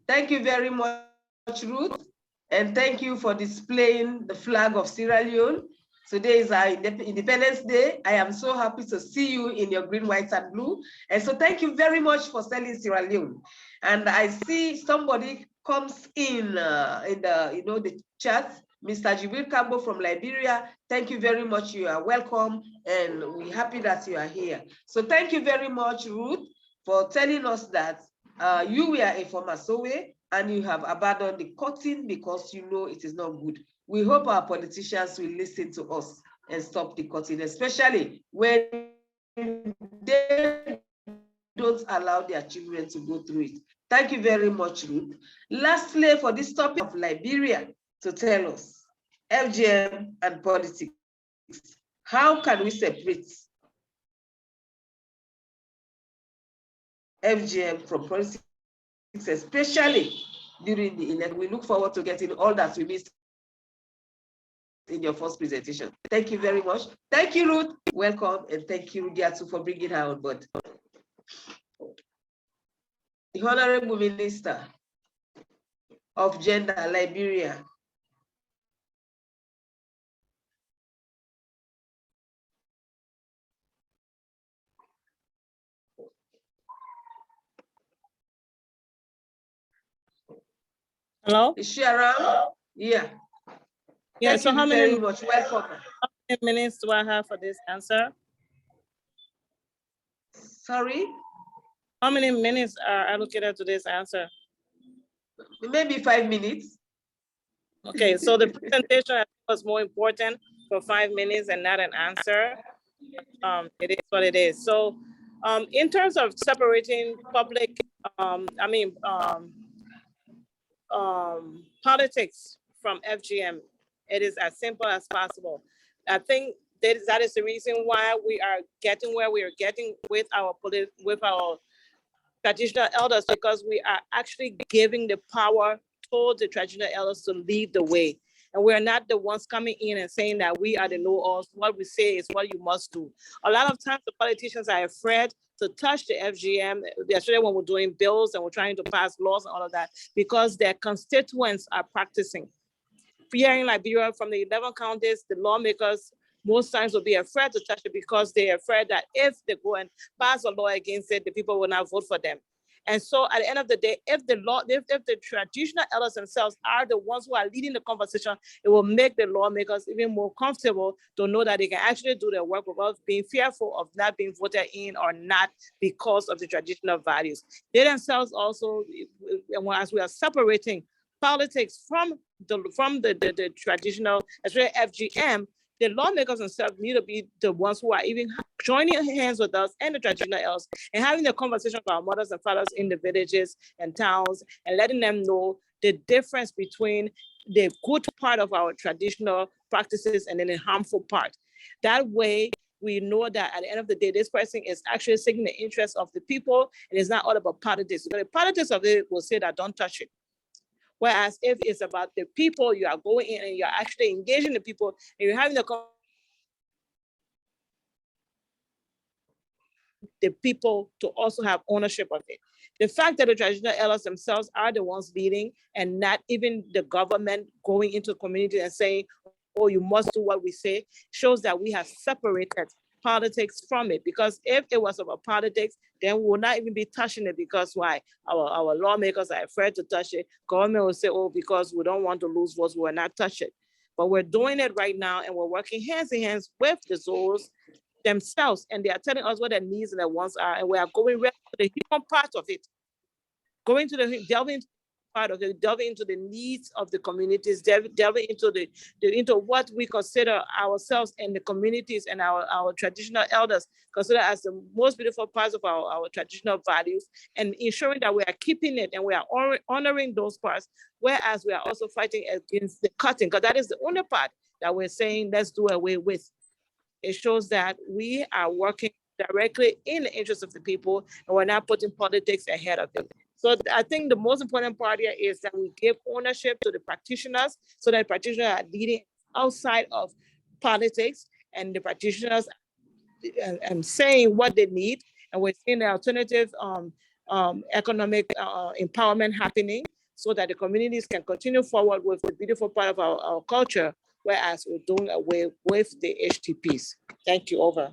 S2: Thank you very much, Ruth, and thank you for displaying the flag of Sierra Leone. Today is our Independence Day. I am so happy to see you in your green, white, and blue. And so thank you very much for selling Sierra Leone. And I see somebody comes in the chat, Mr. Jibril Kambo from Liberia. Thank you very much. You are welcome, and we're happy that you are here. So thank you very much, Ruth, for telling us that you were a former Sowe and you have abandoned the cutting because you know it is not good. We hope our politicians will listen to us and stop the cutting, especially when they don't allow their children to go through it. Thank you very much, Ruth. Lastly, for this topic of Liberia, to tell us FGM and politics, how can we separate FGM from politics, especially during the election? We look forward to getting all that we missed in your first presentation. Thank you very much. Thank you, Ruth. Welcome, and thank you, Rudiatu, for bringing her on board. The Honorable Minister of Gender, Liberia.
S4: Hello?
S2: Is she around? Yeah.
S4: Yeah,
S2: Thank
S4: so
S2: you
S4: how
S2: very
S4: many
S2: much. Welcome.
S4: minutes do I have for this answer?
S2: Sorry?
S4: How many minutes are allocated to this answer?
S2: Maybe 5 minutes.
S4: Okay, so the presentation was more important for 5 minutes and not an answer. It is what it is. So in terms of separating public, politics from FGM, it is as simple as possible. I think that is the reason why we are getting where we are getting with our traditional elders, because we are actually giving the power towards the traditional elders to lead the way. And we're not the ones coming in and saying that we are the know-alls. What we say is what you must do. A lot of times the politicians are afraid to touch the FGM, especially when we're doing bills and we're trying to pass laws and all of that, because their constituents are practicing. Here in Liberia, from the 11 counties, the lawmakers most times will be afraid to touch it because they're afraid that if they go and pass a law against it, the people will not vote for them. And so at the end of the day, if the traditional elders themselves are the ones who are leading the conversation, it will make the lawmakers even more comfortable to know that they can actually do their work without being fearful of not being voted in or not because of the traditional values. They themselves also, as we are separating politics from the traditional, especially FGM, the lawmakers themselves need to be the ones who are even joining hands with us and the traditional elders and having the conversation with our mothers and fathers in the villages and towns and letting them know the difference between the good part of our traditional practices and then the harmful part. That way, we know that at the end of the day, this person is actually seeking the interest of the people, and it's not all about politics. Because the politics of it will say that don't touch it. Whereas if it's about the people, you are going in and you're actually engaging the people and you're having the people to also have ownership of it. The fact that the traditional elders themselves are the ones leading and not even the government going into the community and saying, oh, you must do what we say, shows that we have separated politics from it. Because if it was about politics, then we will not even be touching it, because why? Our lawmakers are afraid to touch it. Government will say, oh, because we don't want to lose votes, we will not touch it. But we're doing it right now, and we're working hands in hands with the Zoos themselves, and they are telling us what their needs and their wants are, and we are going right to the human part of it, delving into part of it, delving into the needs of the communities, delving into what we consider ourselves and the communities and our traditional elders consider as the most beautiful parts of our traditional values, and ensuring that we are keeping it and we are honoring those parts, whereas we are also fighting against the cutting, because that is the only part that we're saying let's do away with. It shows that we are working directly in the interest of the people, and we're not putting politics ahead of it. So I think the most important part here is that we give ownership to the practitioners, so that practitioners are leading outside of politics, and the practitioners and saying what they need, and we're seeing the alternative economic empowerment happening, so that the communities can continue forward with the beautiful part of our culture, whereas we're doing away with the HTPs. Thank you, over.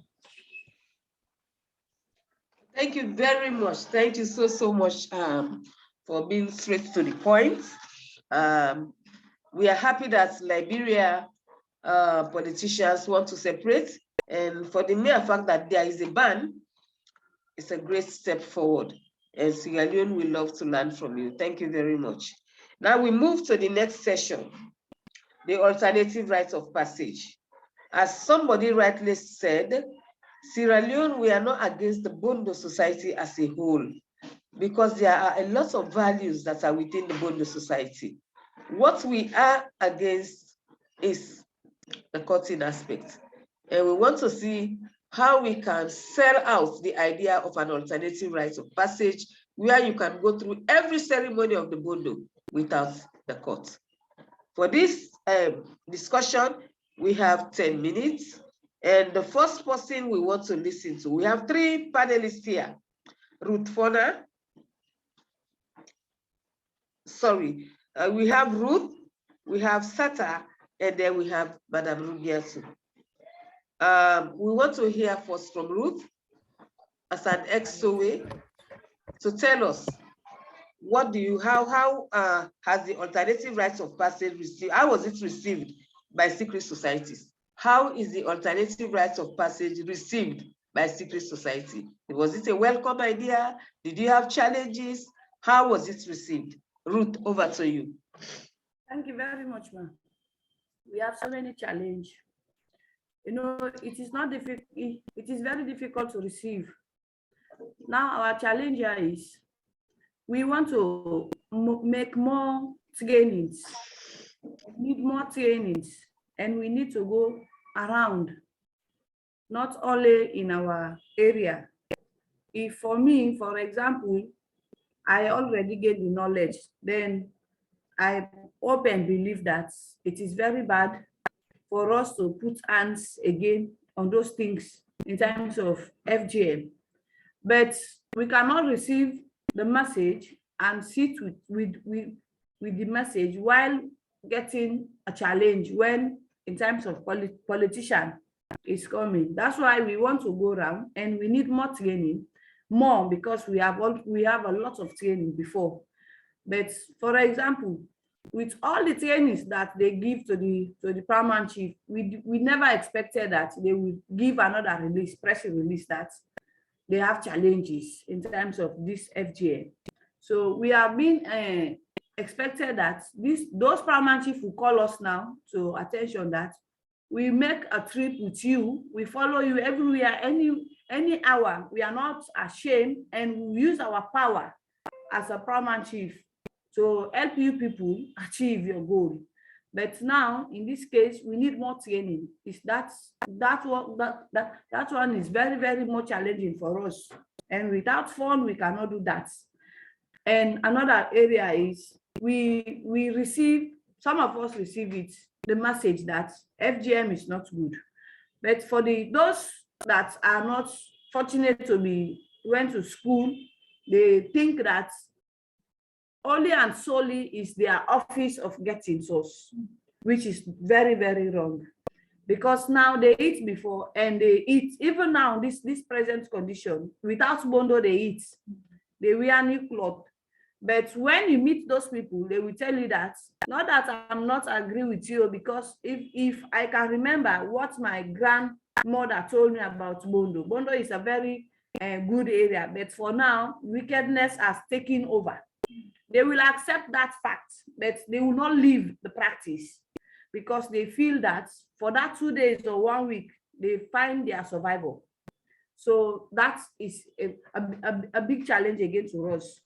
S2: Thank you very much. Thank you so much for being straight to the point. We are happy that Liberia politicians want to separate, and for the mere fact that there is a ban, it's a great step forward. And Sierra Leone will love to learn from you. Thank you very much. Now we move to the next session, the alternative rites of passage. As somebody rightly said, Sierra Leone, we are not against the Bondo society as a whole, because there are a lot of values that are within the Bondo society. What we are against is the cutting aspect. And we want to see how we can sell out the idea of an alternative rite of passage where you can go through every ceremony of the Bondo without the cut. For this discussion, we have 10 minutes. And the first person we want to listen to, we have 3 panelists here. Ruth Fona. Sorry, we have Ruth, we have Sata, and then we have Madame Rubiasu. We want to hear first from Ruth as an ex-SOE to tell us what do you, how has the alternative rites of passage received, how was it received by secret societies? How is the alternative rites of passage received by secret society? Was it a welcome idea? Did you have challenges? How was it received? Ruth, over to you.
S3: Thank you very much, ma'am. We have so many challenges. You know, it is not difficult, it is very difficult to receive. Now our challenge here is we want to make more trainings. We need more trainings, and we need to go around, not only in our area. If for me, for example, I already get the knowledge, then I hope and believe that it is very bad for us to put hands again on those things in terms of FGM. But we cannot receive the message and sit with the message while getting a challenge when in terms of politician is coming. That's why we want to go around, and we need more training, more, because we have a lot of training before. But for example, with all the trainings that they give to the Paramount Chief, we never expected that they would give another release, press release, that they have challenges in terms of this FGM. So we have been expected that those Paramount Chief will call us now to attention that we make a trip with you, we follow you everywhere, any hour. We are not ashamed, and we use our power as a Paramount Chief to help you people achieve your goal. But now, in this case, we need more training. That one is very, very more challenging for us. And without fund, we cannot do that. And another area is we receive, some of us receive it, the message that FGM is not good. But for those that are not fortunate to be went to school, they think that only and solely is their office of getting source, which is very, very wrong. Because now they eat before, and they eat, even now, this present condition, without Bondo, they eat. They wear new clothes. But when you meet those people, they will tell you that, not that I'm not agree with you, because if I can remember what my grandmother told me about Bondo, Bondo is a very good area, but for now, wickedness has taken over. They will accept that fact, but they will not leave the practice, because they feel that for that 2 days or 1 week, they find their survival. So that is a big challenge again to us.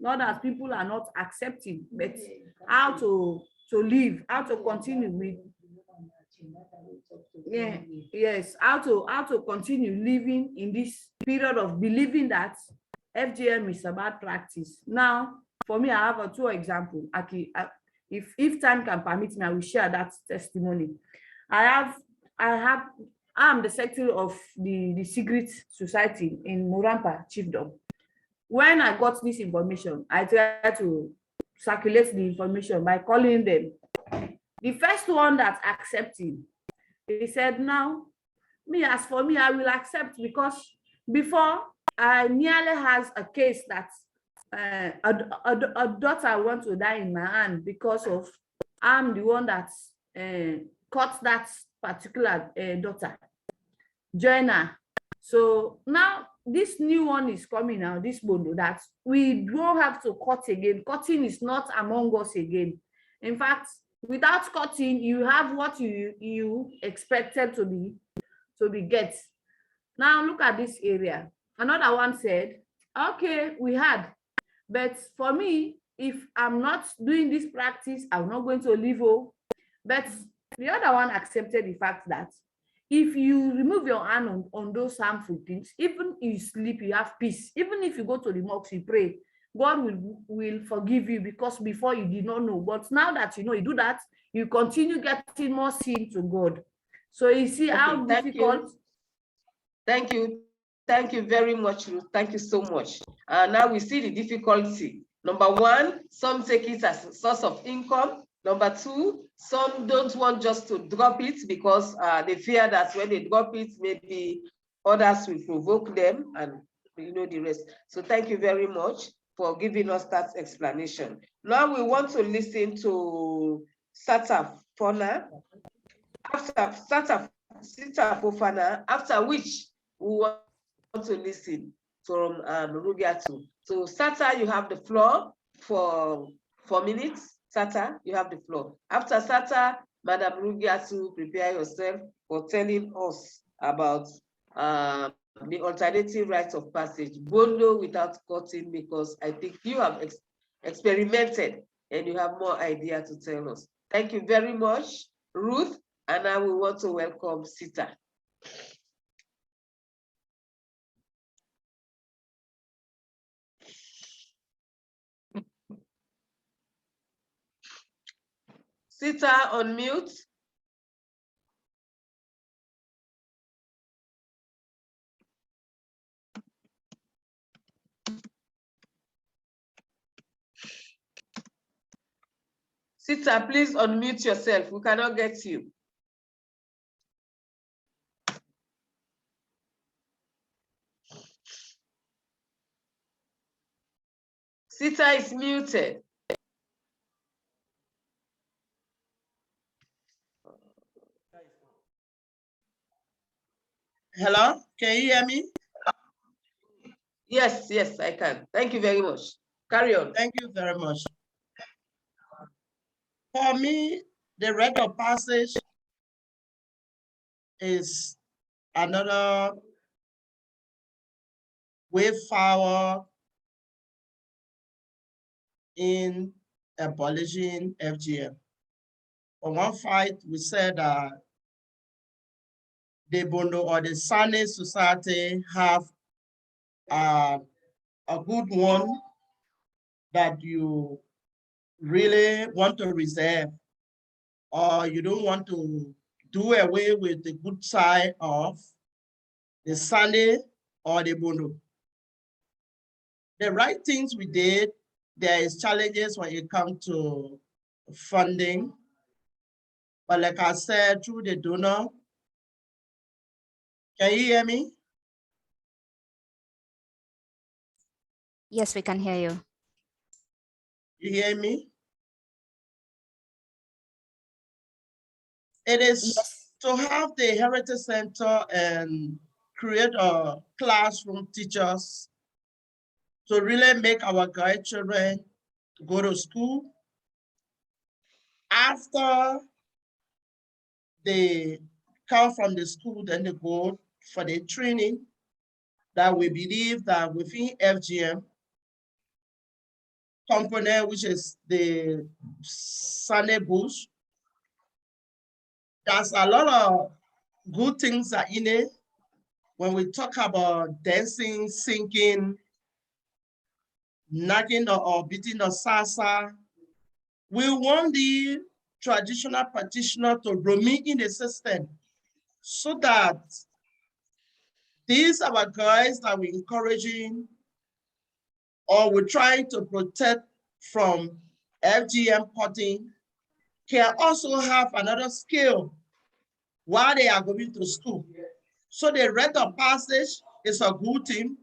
S3: Not that people are not accepting, but how to live, how to continue with, how to continue living in this period of believing that FGM is a bad practice. Now, for me, I have 2 examples. If time can permit me, I will share that testimony. I'm the secretary of the secret society in Morampa Chiefdom. When I got this information, I tried to circulate the information by calling them. The first one that accepted, he said, "Now, as for me, I will accept, because before I nearly has a case that a daughter wants to die in my hand because of I'm the one that caught that particular daughter, Joanna. So now this new one is coming now, this bondo, that we don't have to cut again. Cutting is not among us again. In fact, without cutting, you have what you expected to be get. Now look at this area. Another one said, okay, we had, but for me, if I'm not doing this practice, I'm not going to leave. Oh, but the other one accepted the fact that if you remove your hand on those harmful things, even if you sleep, you have peace. Even if you go to the mosque, you pray, God will forgive you, because before you did not know. But now that you know, you do that, you continue getting more sin to God. So you see how difficult.
S2: Thank you. Thank you very much, Ruth. Thank you so much. Now we see the difficulty. Number one, some take it as a source of income. Number two, some don't want just to drop it because they fear that when they drop it, maybe others will provoke them, and you know the rest. So thank you very much for giving us that explanation. Now we want to listen to Sata Fona. After Sata Fofana, after which we want to listen from Rugiatu. So Sata, you have the floor for 4 minutes. Sata, you have the floor. After Sata, Madam Rugiatu, prepare yourself for telling us about the alternative rites of passage, bondo without cutting, because I think you have experimented and you have more idea to tell us. Thank you very much, Ruth. And now we want to welcome Sita. Sita, on mute. Sita, please unmute yourself. We cannot get you. Sita is muted.
S6: Hello, can you hear me?
S2: Yes, yes, I can. Thank you very much. Carry on.
S6: Thank you very much. For me, the rite of passage is another way forward in abolishing FGM. On one fight, we said that the Bondo or the Sane society have a good one that you really want to reserve, or you don't want to do away with the good side of the Sane or the Bondo. The right things we did, there is challenges when it comes to funding. But like I said, through the donor, can you hear me?
S1: Yes, we can hear you.
S6: You hear me? It is to have the Heritage Center and create a classroom teachers to really make our guide children go to school. After they come from the school, then they go for the training, that we believe that within FGM component, which is the Sunday Bush, there's a lot of good things that in it. When we talk about dancing, singing, knocking or beating the salsa, we want the traditional practitioner to remain in the system so that these our guys that we're encouraging or we're trying to protect from FGM cutting can also have another skill while they are going to school. So the rite of passage is a good thing,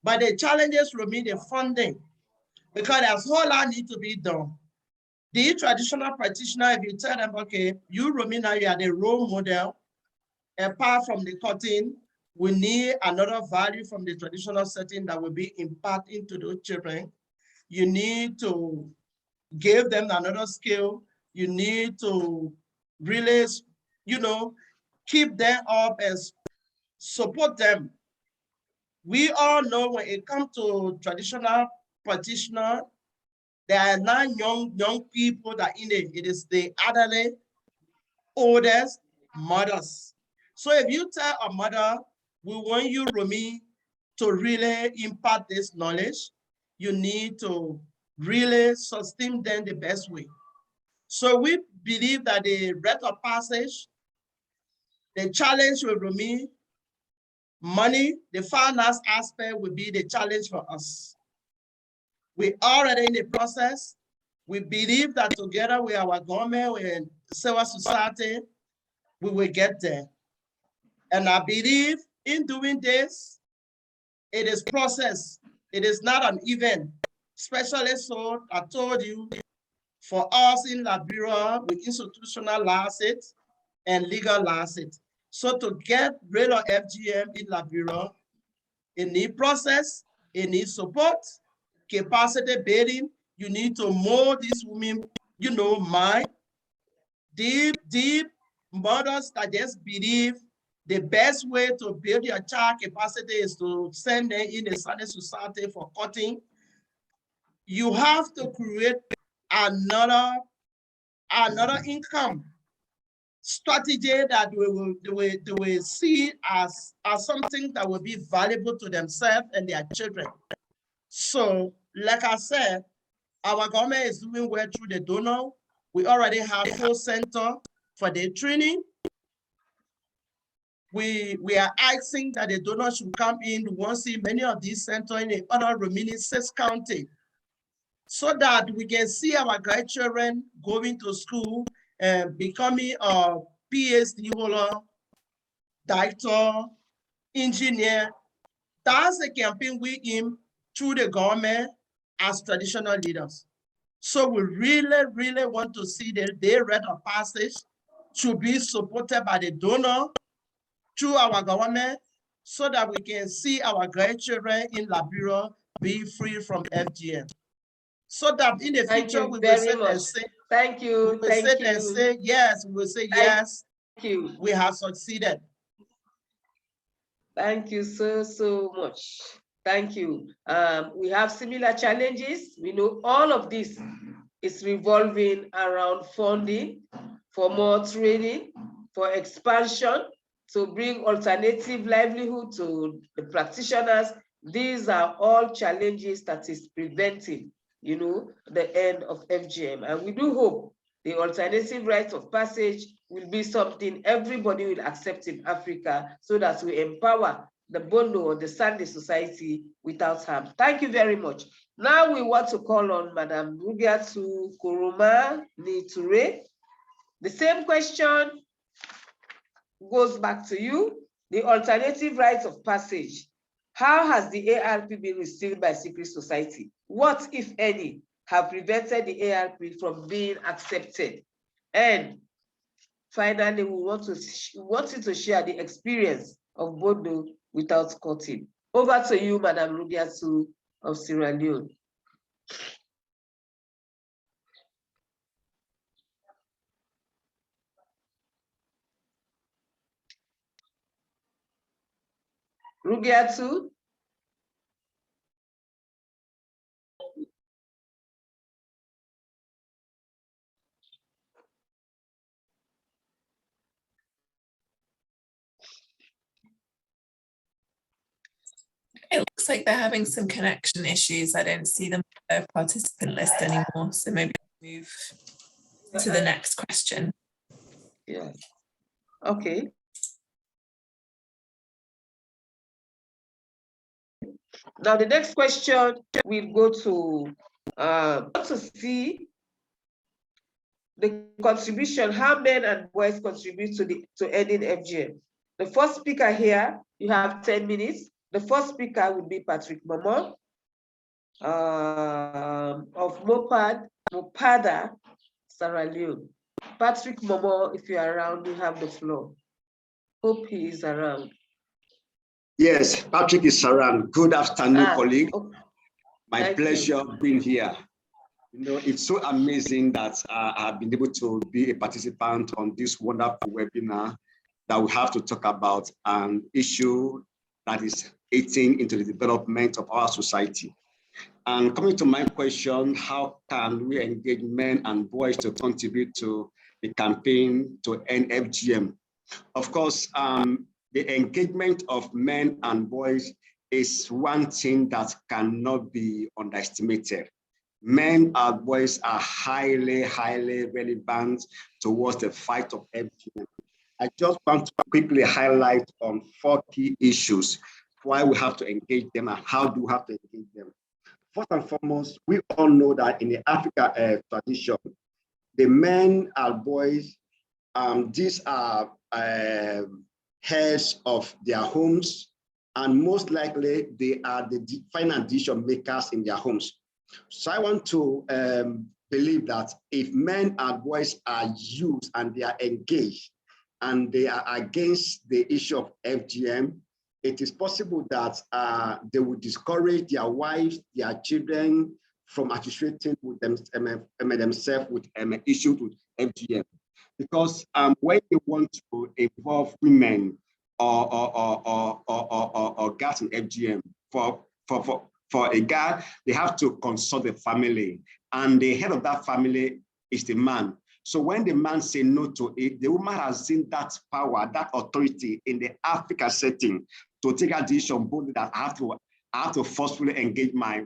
S6: but the challenges remain the funding, because there's a whole lot need to be done. The traditional practitioner, if you tell them, okay, you Romina, you are the role model, apart from the cutting, We need another value from the traditional setting that will be imparted into those children. You need to give them another skill. You need to really, keep them up and support them. We all know when it comes to traditional practitioner, there are now young people that in it. It is the elderly, oldest, mothers. So if you tell a mother, we want you, Romy, to really impart this knowledge, you need to really sustain them the best way. So we believe that the rite of passage, the challenge with Romy, money, the finance aspect will be the challenge for us. We're already in the process. We believe that together with our government and civil society, we will get there. And I believe in doing this, it is process. It is not an event. Especially so, I told you, for us in Liberia, with institutional assets and legal assets. So to get rid of FGM in Liberia, it needs process, it needs support, capacity building. You need to mold these women, mind, deep mothers that just believe the best way to build your child capacity is to send them in a Sunday society for cutting. You have to create another income strategy that they will see as something that will be valuable to themselves and their children. So, like I said, our government is doing well through the donor. We already have full center for the training. We are asking that the donors should come in. We want to see many of these centers in the other remaining 6 counties, so that we can see our grandchildren going to school and becoming a PhD holder, doctor, engineer. That's a campaign we aim through the government as traditional leaders. So we really want to see that their rite of passage should be supported by the donor through our government, so that we can see our grandchildren in Liberia be free from FGM. So that in the future we will say and say,
S2: thank you.
S6: We will say and say yes. We will say yes.
S2: Thank you.
S6: We have succeeded.
S2: Thank you so much. Thank you. We have similar challenges. We know all of this is revolving around funding for more training, for expansion, to bring alternative livelihood to the practitioners. These are all challenges that is preventing, the end of FGM. And we do hope the alternative rite of passage will be something everybody will accept in Africa, so that we empower the Bondo or the Sunday society without harm. Thank you very much. Now we want to call on Madam Rugiatu Kuruma Niture. The same question goes back to you. The alternative rites of passage. How has the ARP been received by secret society? What, if any, have prevented the ARP from being accepted? And finally, we want you to share the experience of Bondo without cutting. Over to you, Madam Rugiatu of Sierra Leone. Rugiatu?
S8: It looks like they're having some connection issues. I don't see them on the participant list anymore. So maybe move to the next question.
S2: Yeah. Okay. Now the next question we'll go to see the contribution, how men and boys contribute to ending FGM. The first speaker here, you have 10 minutes. The first speaker would be Patrick Momo of Mopada, Sierra Leone. Patrick Momo, if you're around, you have the floor. Hope he is around.
S9: Yes, Patrick is around. Good afternoon, colleague.
S2: Okay.
S9: My pleasure being here. You know, it's so amazing that I've been able to be a participant on this wonderful webinar that we have to talk about an issue that is eating into the development of our society. And coming to my question, how can we engage men and boys to contribute to the campaign to end FGM? Of course, the engagement of men and boys is one thing that cannot be underestimated. Men and boys are highly, highly relevant towards the fight of FGM. I just want to quickly highlight on 4 key issues why we have to engage them and how do we have to engage them. First and foremost, we all know that in the African tradition, the men and boys, these are heads of their homes, and most likely they are the final decision makers in their homes. So I want to believe that if men and boys are used and they are engaged and they are against the issue of FGM, it is possible that they will discourage their wives, their children from associating with themselves with issues with FGM. Because when you want to involve women or guys in FGM, for a guy, they have to consult the family, and the head of that family is the man. So when the man says no to it, the woman has seen that power, that authority in the African setting to take a decision boldly that I have to forcefully engage my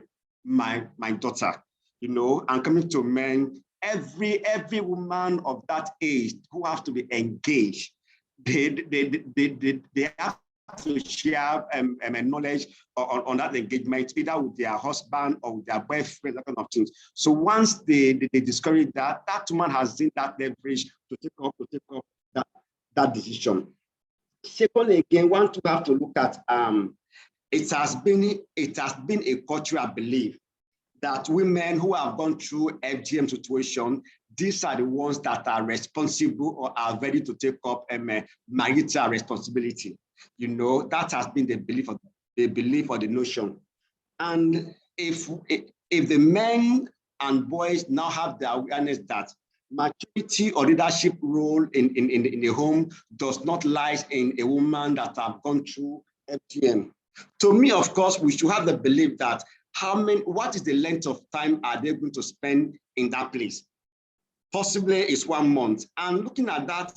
S9: daughter, you know. And coming to men, every woman of that age who has to be engaged, they have to share knowledge on that engagement, either with their husband or with their boyfriend, that kind of things. So once they discourage that woman has seen that leverage to take up that decision. Secondly, again, one to have to look at it has been a cultural belief that women who have gone through FGM situation, these are the ones that are responsible or are ready to take up marital responsibility. You know, that has been the belief or the notion. And if the men and boys now have the awareness that maturity or leadership role in the home does not lie in a woman that have gone through FGM. To me, of course, we should have the belief that what is the length of time are they going to spend in that place? Possibly it's 1 month. And looking at that,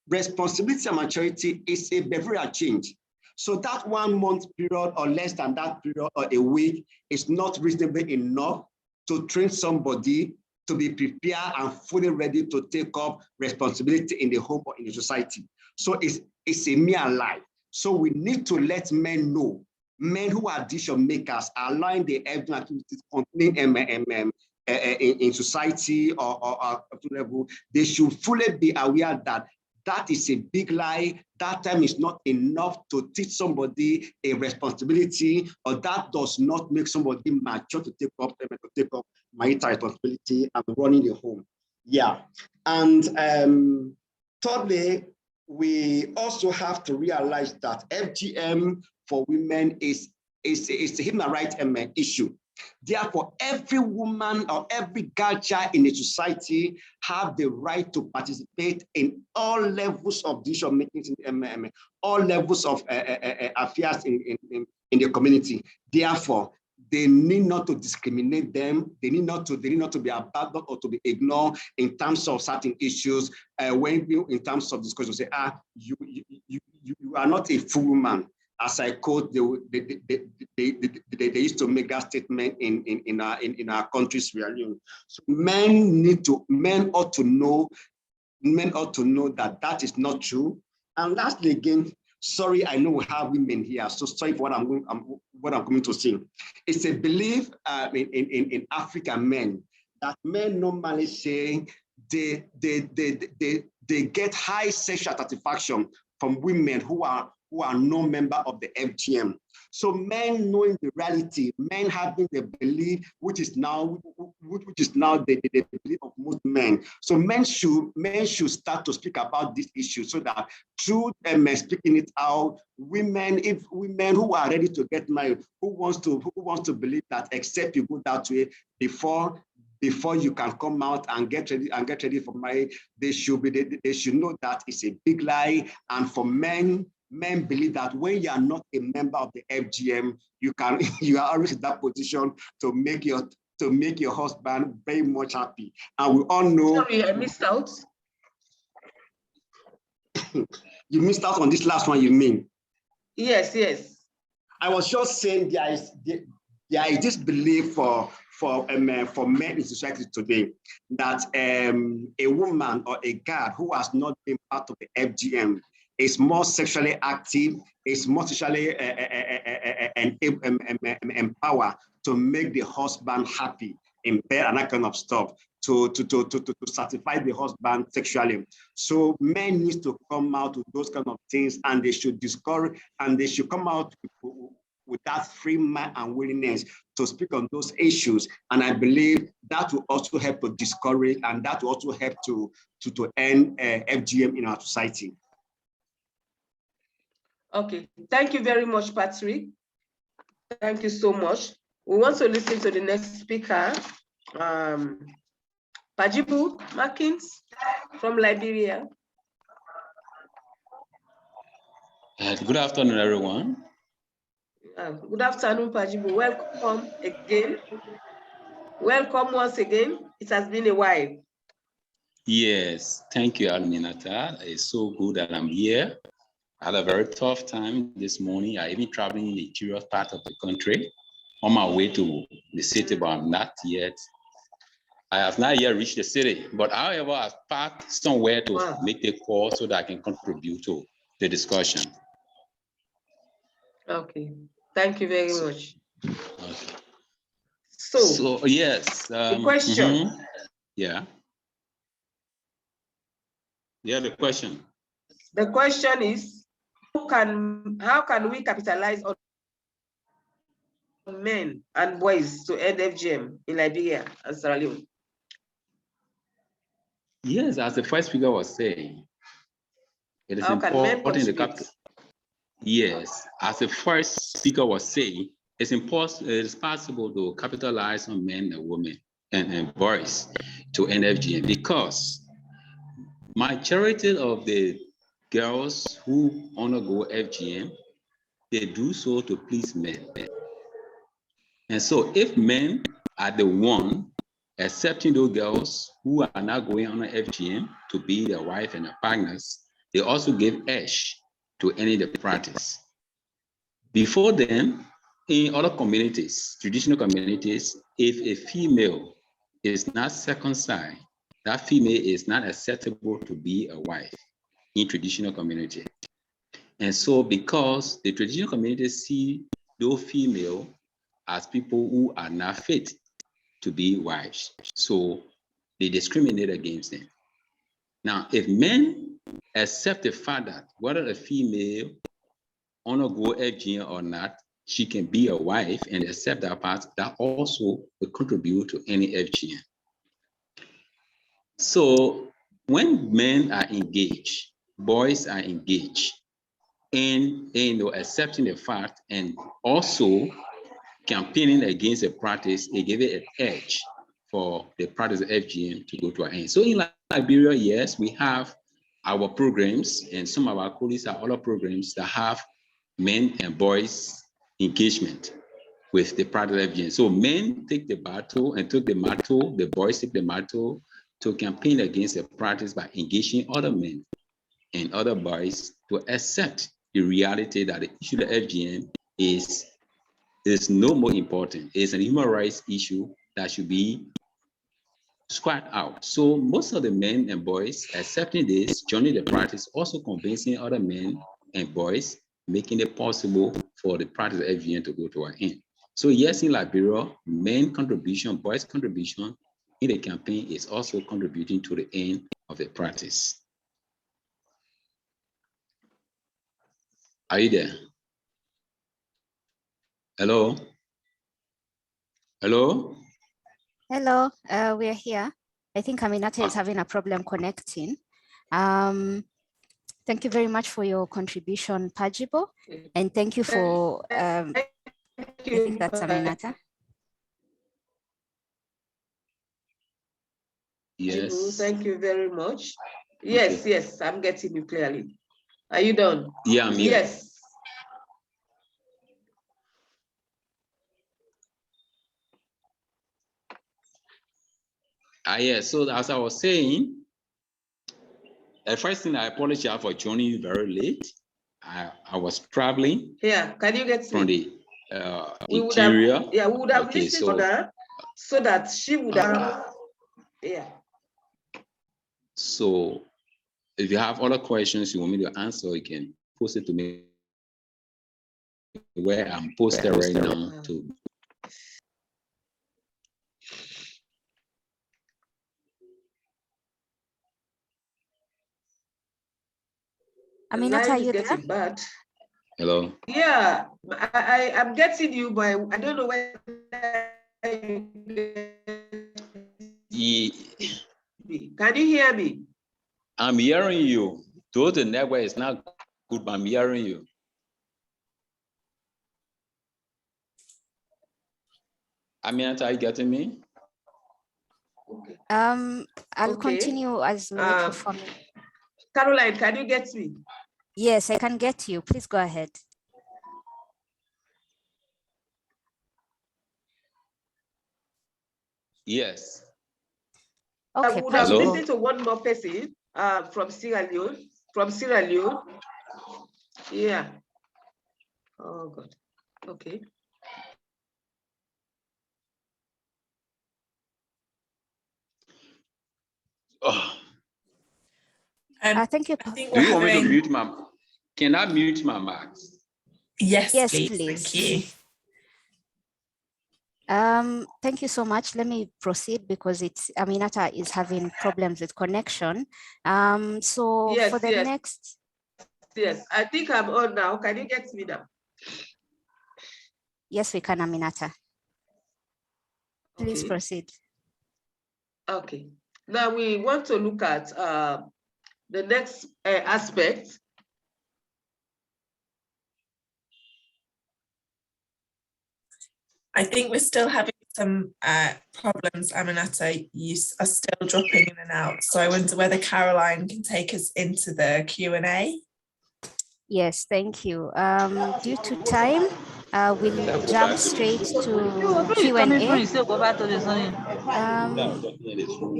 S9: responsibility and maturity is a behavioral change. So that 1 month period or less than that period or a week is not reasonable enough to train somebody to be prepared and fully ready to take up responsibility in the home or in the society. So it's a mere life. So we need to let men know, men who are decision makers, allowing the activities contained in society or level, they should fully be aware that that is a big lie. That time is not enough to teach somebody a responsibility, or that does not make somebody mature to take up marital responsibility and running the home. Yeah. And thirdly, we also have to realize that FGM for women is a human rights issue. Therefore, every woman or every girl child in the society have the right to participate in all levels of decision making, all levels of affairs in the community. Therefore, they need not to discriminate them. They need not to be abandoned or to be ignored in terms of certain issues. When in terms of discussion, say, you are not a full woman. As I quote, they used to make that statement in our countries we are in. So men ought to know that that is not true. And lastly, again, sorry, I know we have women here, so sorry for what I'm going to say. It's a belief in African men that men normally say they get high sexual satisfaction from women who are who are no member of the FGM. So men knowing the reality, men having the belief, which is now the belief of most men. So men should start to speak about this issue, so that through them speaking it out, women who are ready to get married, who wants to believe that except you go that way before you can come out and get ready for marriage, they should know that it's a big lie. And for men believe that when you are not a member of the FGM, you are always in that position to make your husband very much happy. And we all know.
S2: Sorry, I missed out.
S9: You missed out on this last one, you mean?
S2: Yes.
S9: I was just saying there is this belief for men in society today that a woman or a guy who has not been part of the FGM is more sexually active, is more sexually empowered to make the husband happy in bed and that kind of stuff, to satisfy the husband sexually. So men need to come out with those kind of things, and they should discourage, and they should come out with that free mind and willingness to speak on those issues. And I believe that will also help to discourage, and that will also help to end FGM in our society.
S2: Okay, thank you very much, Patrick. Thank you so much. We want to listen to the next speaker, Pajibu Markins from Liberia.
S10: Good afternoon, everyone.
S2: Good afternoon, Pajibu. Welcome again. Welcome once again. It has been a while.
S10: Yes, thank you, Alminata. It's so good that I'm here. I had a very tough time this morning. I even traveling in the interior part of the country on my way to the city, but I'm not yet. I have not yet reached the city, but however, I've parked somewhere to make the call so that I can contribute to the discussion.
S2: Okay, thank you very much.
S10: Okay.
S2: So
S10: yes,
S2: the question.
S10: Yeah, the question.
S2: The question is, how can we capitalize on men and boys to end FGM in Liberia and Sierra Leone?
S10: Yes, as the first speaker was saying, it is important to capture. Yes, as the first speaker was saying, it is possible to capitalize on men and women and boys to end FGM, because majority of the girls who undergo FGM, they do so to please men. And so if men are the one accepting those girls who are not going on FGM to be their wife and their partners, they also give edge to any of the practice. Before then, in other communities, traditional communities, if a female is not circumcised, that female is not acceptable to be a wife in traditional community. And so because the traditional communities see those female as people who are not fit to be wives, so they discriminate against them. Now, if men accept the fact that whether a female undergo FGM or not, she can be a wife and accept that part, that also will contribute to any FGM. So when men are engaged, boys are engaged in accepting the fact and also campaigning against the practice, they give it an edge for the practice of FGM to go to an end. So in Liberia, yes, we have our programs, and some of our colleagues have other programs that have men and boys engagement with the practice of FGM. So men take the battle and took the mantle, the boys take the mantle to campaign against the practice by engaging other men and other boys to accept the reality that the issue of FGM is no more important. It's a human rights issue that should be squat out. So most of the men and boys accepting this, joining the practice, also convincing other men and boys, making it possible for the practice of FGM to go to an end. So yes, in Liberia, men contribution, boys contribution in the campaign is also contributing to the end of the practice. Are you there? Hello? Hello?
S1: Hello, we're here. I think Aminata is having a problem connecting. Thank you very much for your contribution, Pajibo. And thank you for, I think that's Aminata.
S10: Yes.
S2: Thank you very much. Yes, okay. Yes, I'm getting you clearly. Are you done?
S10: Yeah, I'm here.
S2: Yes.
S10: Yes, so as I was saying, the first thing, I apologize for joining you very late. I was traveling.
S2: Yeah, can you get
S10: from
S2: me?
S10: The interior?
S2: We would have listened to her so that she would have, yeah.
S10: So if you have other questions you want me to answer, you can post it to me where I'm posted right now to.
S1: Aminata, are you
S2: getting
S1: there?
S2: Bad.
S10: Hello?
S2: Yeah, I'm getting you, but I don't know where. Can you hear me?
S10: I'm hearing you. Though the network is not good, but I'm hearing you. Aminata, are you getting me?
S1: I'll continue as we wait for me.
S2: Caroline, can you get me?
S1: Yes, I can get you. Please go ahead.
S10: Yes.
S2: Okay, I would have listened to one more person from Sierra Leone. Yeah. Oh God. Okay.
S10: Oh.
S1: Thank you.
S10: Do you want me to mute my? Can I mute my mic?
S8: Yes,
S1: yes,
S8: please.
S1: Please.
S8: Thank
S1: you. Thank you so much. Let me proceed because Aminata is having problems with connection. So
S2: yes,
S1: for the next.
S2: Yes, I think I'm on now. Can you get me now?
S1: Yes, we can, Aminata. Please proceed.
S2: Okay. Now we want to look at the next aspect.
S8: I think we're still having some problems, Aminata. You are still dropping in and out. So I wonder whether Caroline can take us into the Q&A.
S1: Yes, thank you. Due to time, we'll jump straight to Q&A.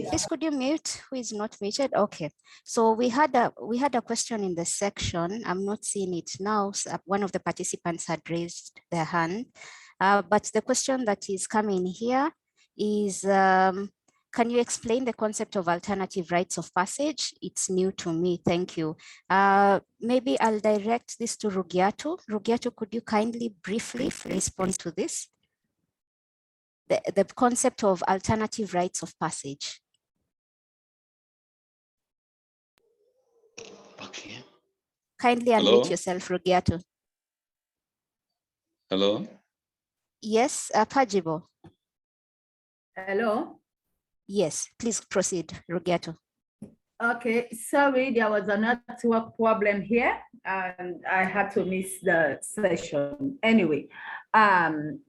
S1: Please could you mute who is not muted? Okay. So we had a question in the section. I'm not seeing it now. So one of the participants had raised their hand. But the question that is coming here is, can you explain the concept of alternative rites of passage? It's new to me, thank you. Maybe I'll direct this to Rugiato. Rugiato, could you kindly briefly respond to this? The concept of alternative rites of passage.
S10: Okay.
S1: Kindly unmute yourself, Rugiato.
S10: Hello?
S1: Yes, Pajibo.
S3: Hello?
S1: Yes, please proceed, Rugiato.
S3: Okay, sorry, there was a network problem here and I had to miss the session. Anyway, the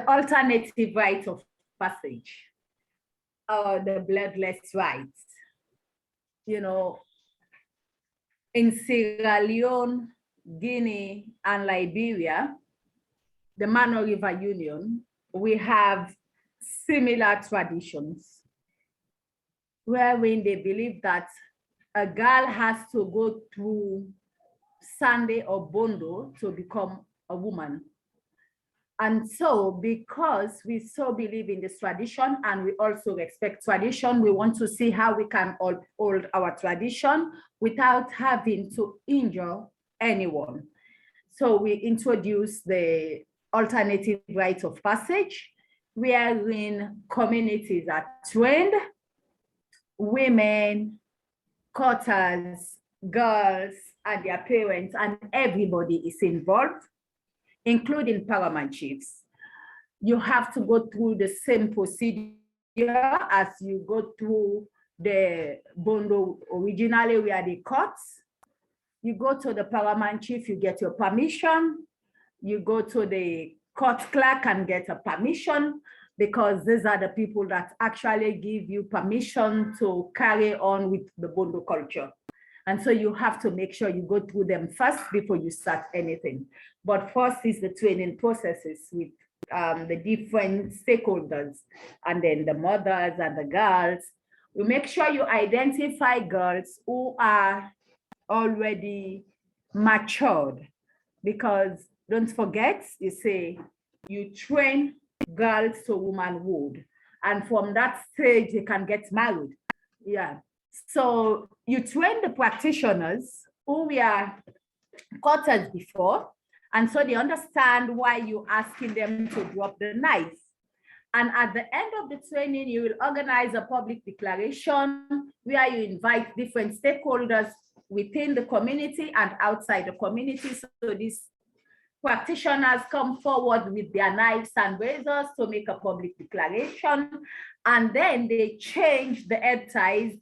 S3: alternative rite of passage or the bloodless rites, you know, in Sierra Leone, Guinea, and Liberia, the Mano River Union, we have similar traditions wherein they believe that a girl has to go through Sunday or Bondo to become a woman. And so because we so believe in this tradition and we also respect tradition, we want to see how we can uphold our tradition without having to injure anyone. So we introduce the alternative rite of passage, wherein communities are trained, women, cutters, girls, and their parents, and everybody is involved, including Paramount Chiefs. You have to go through the same procedure as you go through the Bondo originally, where the courts. You go to the Paramount Chief, you get your permission. You go to the court clerk and get a permission, because these are the people that actually give you permission to carry on with the Bondo culture. And so you have to make sure you go through them first before you start anything. But first is the training processes with the different stakeholders, and then the mothers and the girls. You make sure you identify girls who are already matured, because don't forget, you say you train girls to womanhood, and from that stage they can get married. Yeah. So you train the practitioners who were courted before, and so they understand why you're asking them to drop the knife. And at the end of the training, you will organize a public declaration where you invite different stakeholders within the community and outside the community. So these practitioners come forward with their knives and razors to make a public declaration. And then they change the head ties,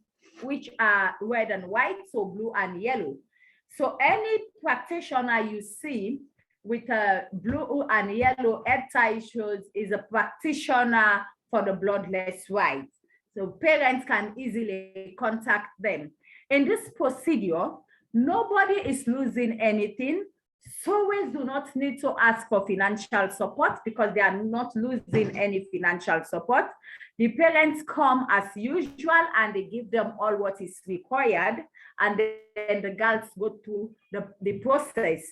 S3: which are red and white, so blue and yellow. So any practitioner you see with a blue and yellow head tie shows is a practitioner for the bloodless rights. So parents can easily contact them. In this procedure, nobody is losing anything. Sowers do not need to ask for financial support because they are not losing any financial support. The parents come as usual and they give them all what is required, and then the girls go through the process.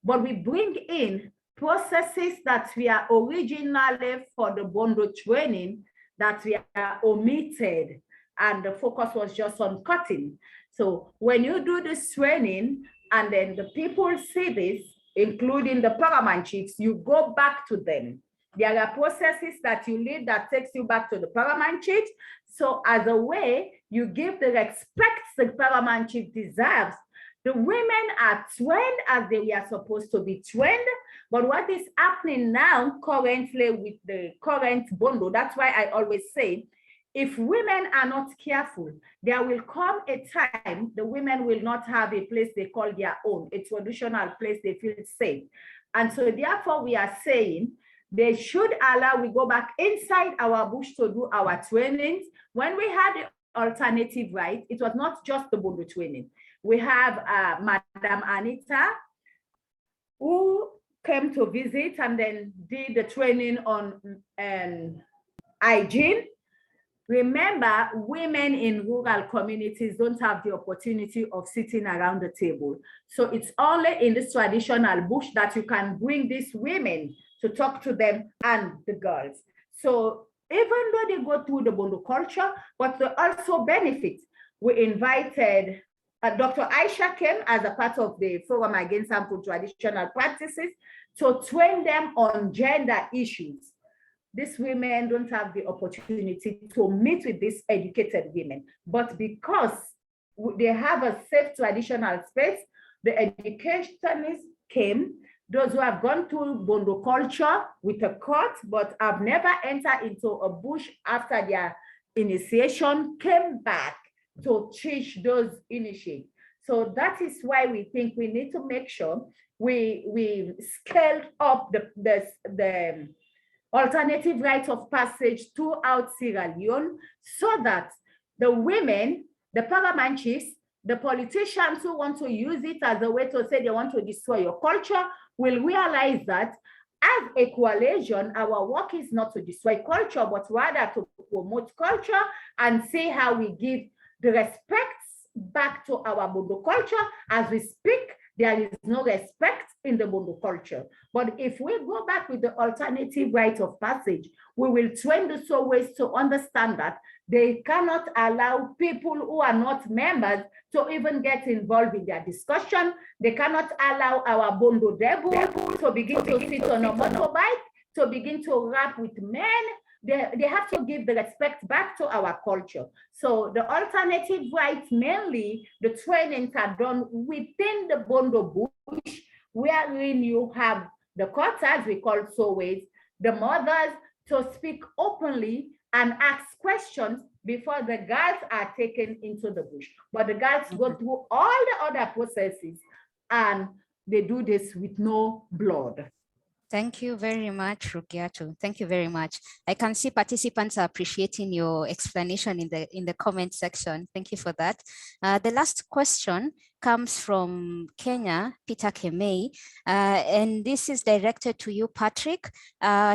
S3: But we bring in processes that we are originally for the Bondo training that we are omitted, and the focus was just on cutting. So when you do this training and then the people see this, including the Paramount Chiefs, you go back to them. There are processes that you lead that takes you back to the Paramount Chiefs. So as a way, you give the respect the Paramount Chief deserves. The women are trained as they were supposed to be trained. But what is happening now currently with the current Bondo, that's why I always say, if women are not careful, there will come a time the women will not have a place they call their own, a traditional place they feel safe. And so therefore we are saying they should allow, we go back inside our bush to do our trainings. When we had the alternative right, it was not just the Bondo training. We have Madam Anita, who came to visit and then did the training on hygiene. Remember, women in rural communities don't have the opportunity of sitting around the table. So it's only in this traditional bush that you can bring these women to talk to them and the girls. So even though they go through the Bondo culture, but they also benefit. We invited Dr. Aisha came as a part of the Forum Against Harmful Traditional Practices to train them on gender issues. These women don't have the opportunity to meet with these educated women, but because they have a safe traditional space, the educationists came, those who have gone through Bondo culture with a court, but have never entered into a bush after their initiation, came back to teach those initiates. So that is why we think we need to make sure we scaled up the alternative rite of passage throughout Sierra Leone, so that the women, the Paramount Chiefs, the politicians who want to use it as a way to say they want to destroy your culture will realize that as a coalition, our work is not to destroy culture, but rather to promote culture and see how we give the respect back to our Bondo culture. As we speak, there is no respect in the Bondo culture. But if we go back with the alternative rite of passage, we will train the Sowers to understand that they cannot allow people who are not members to even get involved in their discussion. They cannot allow our Bondo Debu to begin to sit on a motorbike, to begin to rap with men, they have to give the respect back to our culture. So the alternative rights, mainly the trainings are done within the Bondo bush, wherein you have the quarters we call soways, the mothers to speak openly and ask questions before the girls are taken into the bush. But the girls go through all the other processes and they do this with no blood.
S1: Thank you very much, Rukiatu. Thank you very much. I can see participants are appreciating your explanation in the comment section. Thank you for that. The last question comes from Kenya, Peter Kemei, and this is directed to you, Patrick.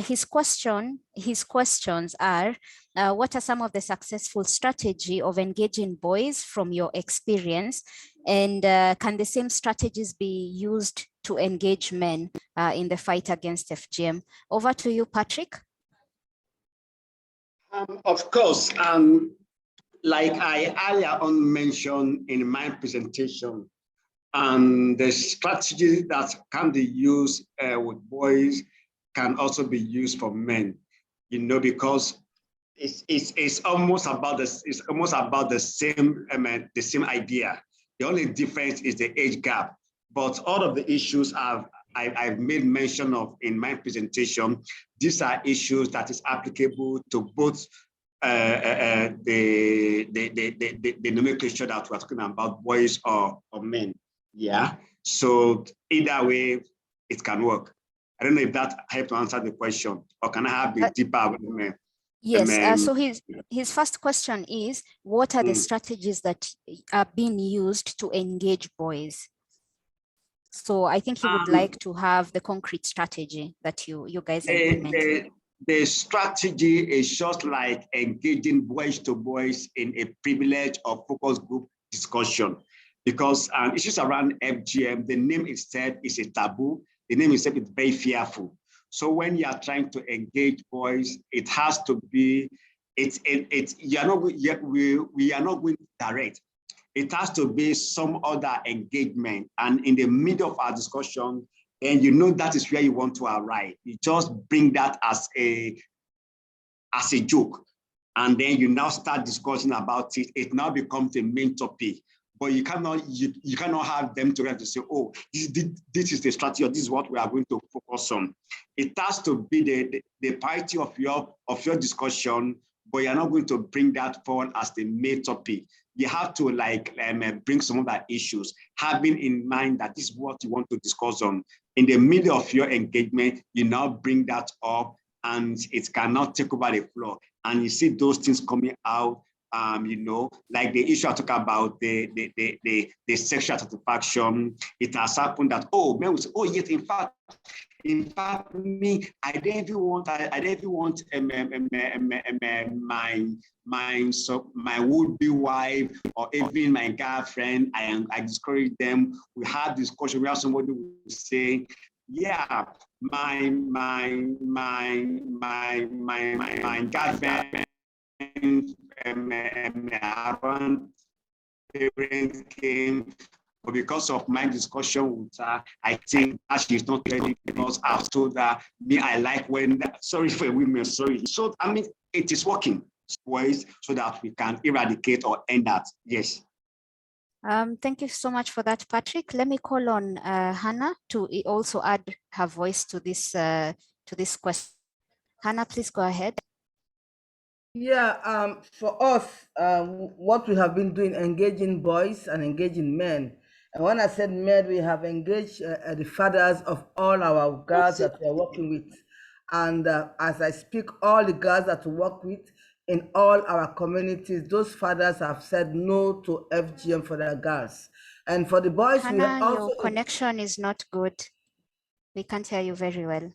S1: His questions are, what are some of the successful strategy of engaging boys from your experience? And can the same strategies be used to engage men in the fight against FGM? Over to you, Patrick.
S9: Of course, like I earlier on mentioned in my presentation, the strategy that can be used with boys can also be used for men, you know, because it's almost about the same idea. The only difference is the age gap. But all of the issues I've made mention of in my presentation, these are issues that is applicable to both the nomenclature that we're talking about, boys or men. Yeah. So either way, it can work. I don't know if that helped to answer the question, or can I have a deeper?
S1: Yes. So his first question is, what are the strategies that are being used to engage boys? So I think he would like to have the concrete strategy that you guys are implementing.
S9: The strategy is just like engaging boys to boys in a privilege or focus group discussion, because issues around FGM, the name itself is a taboo. The name itself is very fearful. So when you are trying to engage boys, it has to be, we are not going direct. It has to be some other engagement. And in the middle of our discussion, and you know that is where you want to arrive. You just bring that as a joke. And then you now start discussing about it. It now becomes a main topic. But you cannot have them together to say, oh, this is the strategy, or this is what we are going to focus on. It has to be the priority of your discussion, but you're not going to bring that forward as the main topic. You have to bring some of that issues, having in mind that this is what you want to discuss on. In the middle of your engagement, you now bring that up, and it cannot take over the floor. And you see those things coming out, you know, like the issue I talk about, the sexual satisfaction. It has happened that, oh, men will say, oh, yes, in fact, me, I don't even want my would-be wife or even my girlfriend. I discourage them. We have discussion. We have somebody who will say, yeah, my girlfriend parents came, but because of my discussion with her, I think that she's not ready, because I've told her, me, I like when, sorry for women, sorry. So, I mean, it is working ways so that we can eradicate or end that. Yes.
S1: Thank you so much for that, Patrick. Let me call on Hannah to also add her voice to this question. Hannah, please go ahead.
S7: Yeah, for us, what we have been doing, engaging boys and engaging men. And when I said men, we have engaged the fathers of all our girls that we are working with. And as I speak, all the girls that we work with in all our communities, those fathers have said no to FGM for their girls. And for the boys,
S1: Hannah,
S7: we have also...
S1: your connection is not good. We can't hear you very well.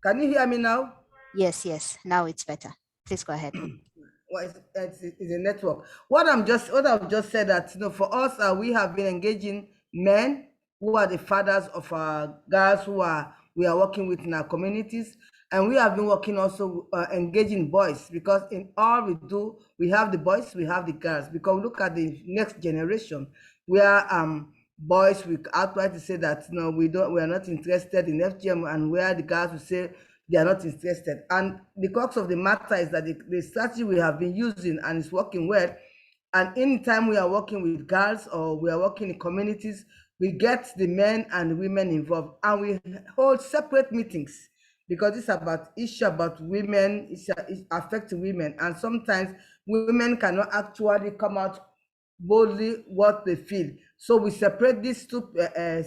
S7: Can you hear me now?
S1: Yes, now it's better. Please go ahead.
S7: Well, it's a network. What I've just said that, you know, for us, we have been engaging men who are the fathers of our girls we are working with in our communities, and we have been working also engaging boys, because in all we do, we have the boys, we have the girls. Because we look at the next generation, where boys we outright say that, you know, we are not interested in FGM, and where the girls will say they are not interested. And the crux of the matter is that the strategy we have been using and it's working well. And anytime we are working with girls or we are working in communities, we get the men and women involved, and we hold separate meetings because it's about issue about women, it affects women, and sometimes women cannot actually come out boldly what they feel. So we separate these two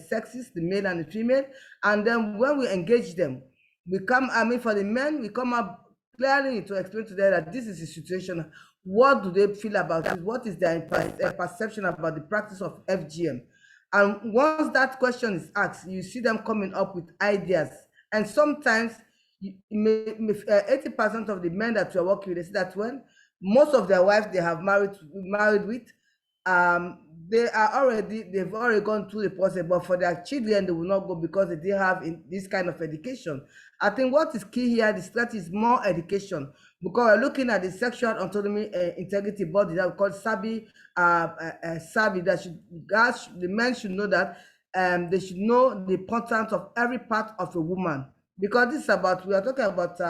S7: sexes, the male and the female, and then when we engage them, we come, I mean, for the men, we come up clearly to explain to them that this is the situation. What do they feel about it? What is their perception about the practice of FGM? And once that question is asked, you see them coming up with ideas. And sometimes 80% of the men that we're working with, they say that when most of their wives they have married with, they've already gone through the process, but for their children, they will not go because they didn't have this kind of education. I think what is key here, the strategy is more education, because we're looking at the sexual autonomy integrity body that we call SABI, that the men should know that they should know the importance of every part of a woman, because this is about, we are talking about,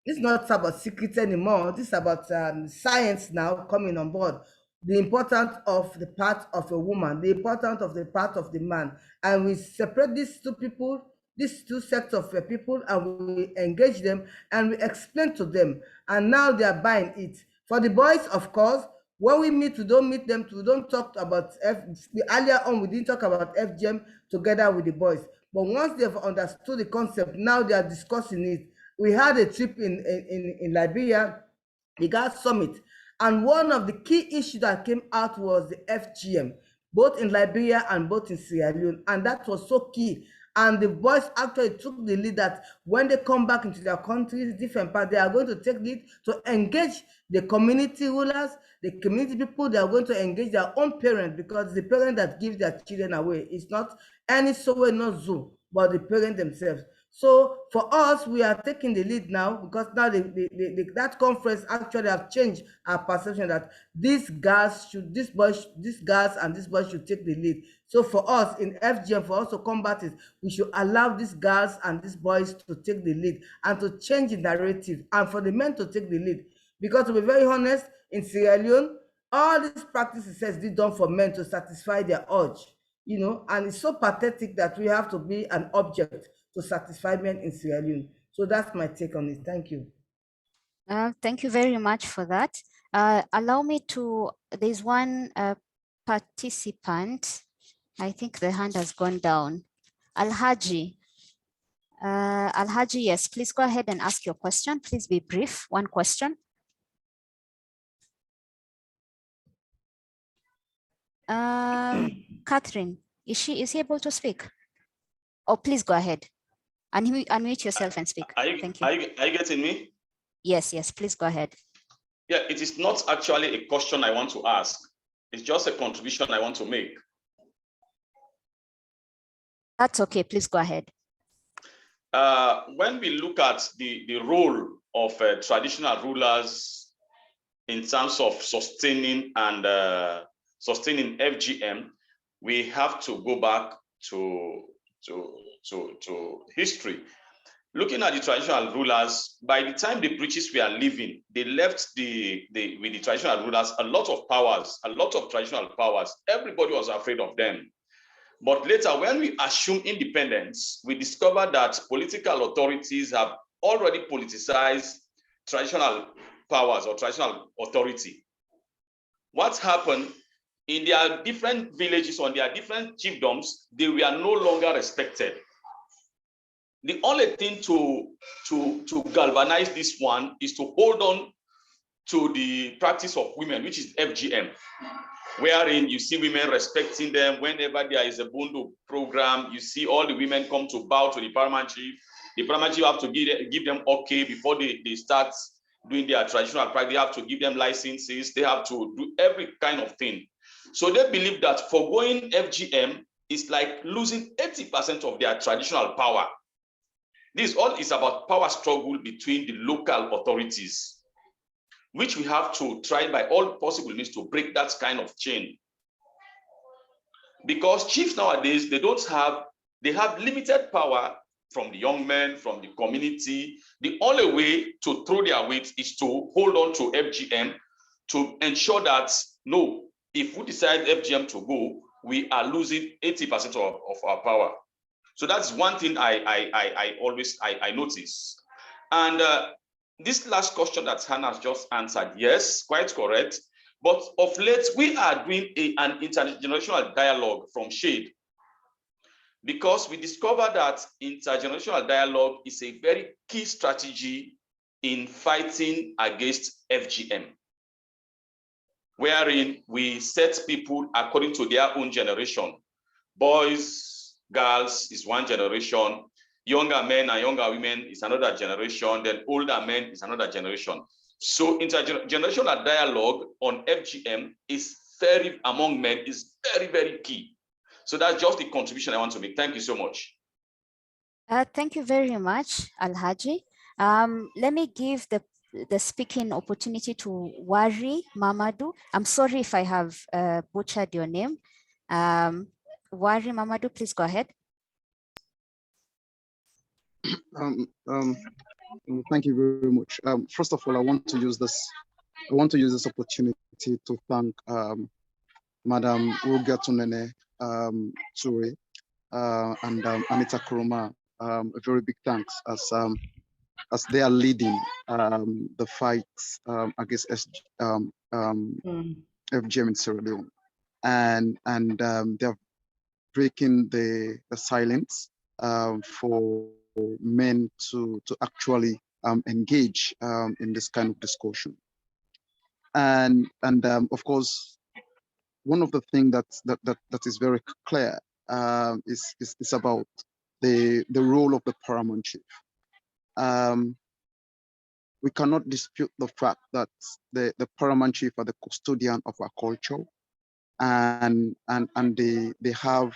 S7: it's not about secrets anymore. This is about science now coming on board. The importance of the part of a woman, the importance of the part of the man. And we separate these two people, these two sets of people, and we engage them and we explain to them. And now they are buying it. For the boys, of course, when we meet, we don't meet them, we don't talk about earlier on, we didn't talk about FGM together with the boys. But once they've understood the concept, now they are discussing it. We had a trip in Liberia, the Gas Summit, and one of the key issues that came out was the FGM, both in Liberia and both in Sierra Leone, and that was so key. And the boys actually took the lead that when they come back into their countries, different parts, they are going to take lead to engage the community rulers, the community people. They are going to engage their own parents, because the parent that gives their children away is not any software, not Zoom, but the parent themselves. So for us, we are taking the lead now, because now that conference actually have changed our perception that these girls and these boys should take the lead. So for us in FGM, for us to combat it, we should allow these girls and these boys to take the lead and to change the narrative, and for the men to take the lead. Because to be very honest, in Sierra Leone, all these practices says they done for men to satisfy their urge, and it's so pathetic that we have to be an object to satisfy men in Sierra Leone. So that's my take on it. Thank you.
S1: Thank you very much for that. Allow me to, there's one participant. I think the hand has gone down. Alhaji. Alhaji, yes, please go ahead and ask your question. Please be brief, one question. Catherine, is he able to speak? Oh, please go ahead. Unmute yourself and speak. Thank you.
S11: Are you getting me?
S1: Yes, please go ahead.
S11: Yeah, it is not actually a question I want to ask. It's just a contribution I want to make.
S1: That's okay, please go ahead.
S11: When we look at the role of traditional rulers in terms of sustaining FGM, we have to go back to history. Looking at the traditional rulers, by the time the British were leaving, they left with the traditional rulers a lot of powers, a lot of traditional powers. Everybody was afraid of them. But later, when we assume independence, we discover that political authorities have already politicized traditional powers or traditional authority. What happened? In their different villages, on their different chiefdoms, they were no longer respected. The only thing to galvanize this one is to hold on to the practice of women, which is FGM, wherein you see women respecting them. Whenever there is a Bundu program, you see all the women come to bow to the Paramount Chief. The Paramount Chief have to give them okay before they start doing their traditional practice. They have to give them licenses. They have to do every kind of thing. So they believe that foregoing FGM is like losing 80% of their traditional power. This all is about power struggle between the local authorities, which we have to try by all possible means to break that kind of chain. Because chiefs nowadays, they have limited power from the young men, from the community. The only way to throw their weight is to hold on to FGM to ensure that, no, if we decide FGM to go, we are losing 80% of our power. So that's one thing I always notice. And this last question that Hannah has just answered, yes, quite correct. But of late, we are doing an intergenerational dialogue from Shade, because we discovered that intergenerational dialogue is a very key strategy in fighting against FGM, wherein we set people according to their own generation. Boys, girls is one generation, younger men and younger women is another generation, then older men is another generation. So intergenerational dialogue on FGM is among men is very, very key. So that's just the contribution I want to make. Thank you so much.
S12: Thank you very much, Alhaji. Let me give the speaking opportunity to Wari Mamadou. I'm sorry if I have butchered your name. Wari Mamadou, please go ahead.
S13: Thank you very much. First of all, I want to use this opportunity to thank Madam Ugatunene Ture and Anita Kuruma. A very big thanks as they are leading the fight against FGM in Sierra Leone, and they are breaking the silence for men to actually engage in this kind of discussion. And of course, one of the things that is very clear is about the role of the Paramount Chief. We cannot dispute the fact that the Paramount Chief are the custodian of our culture, and they have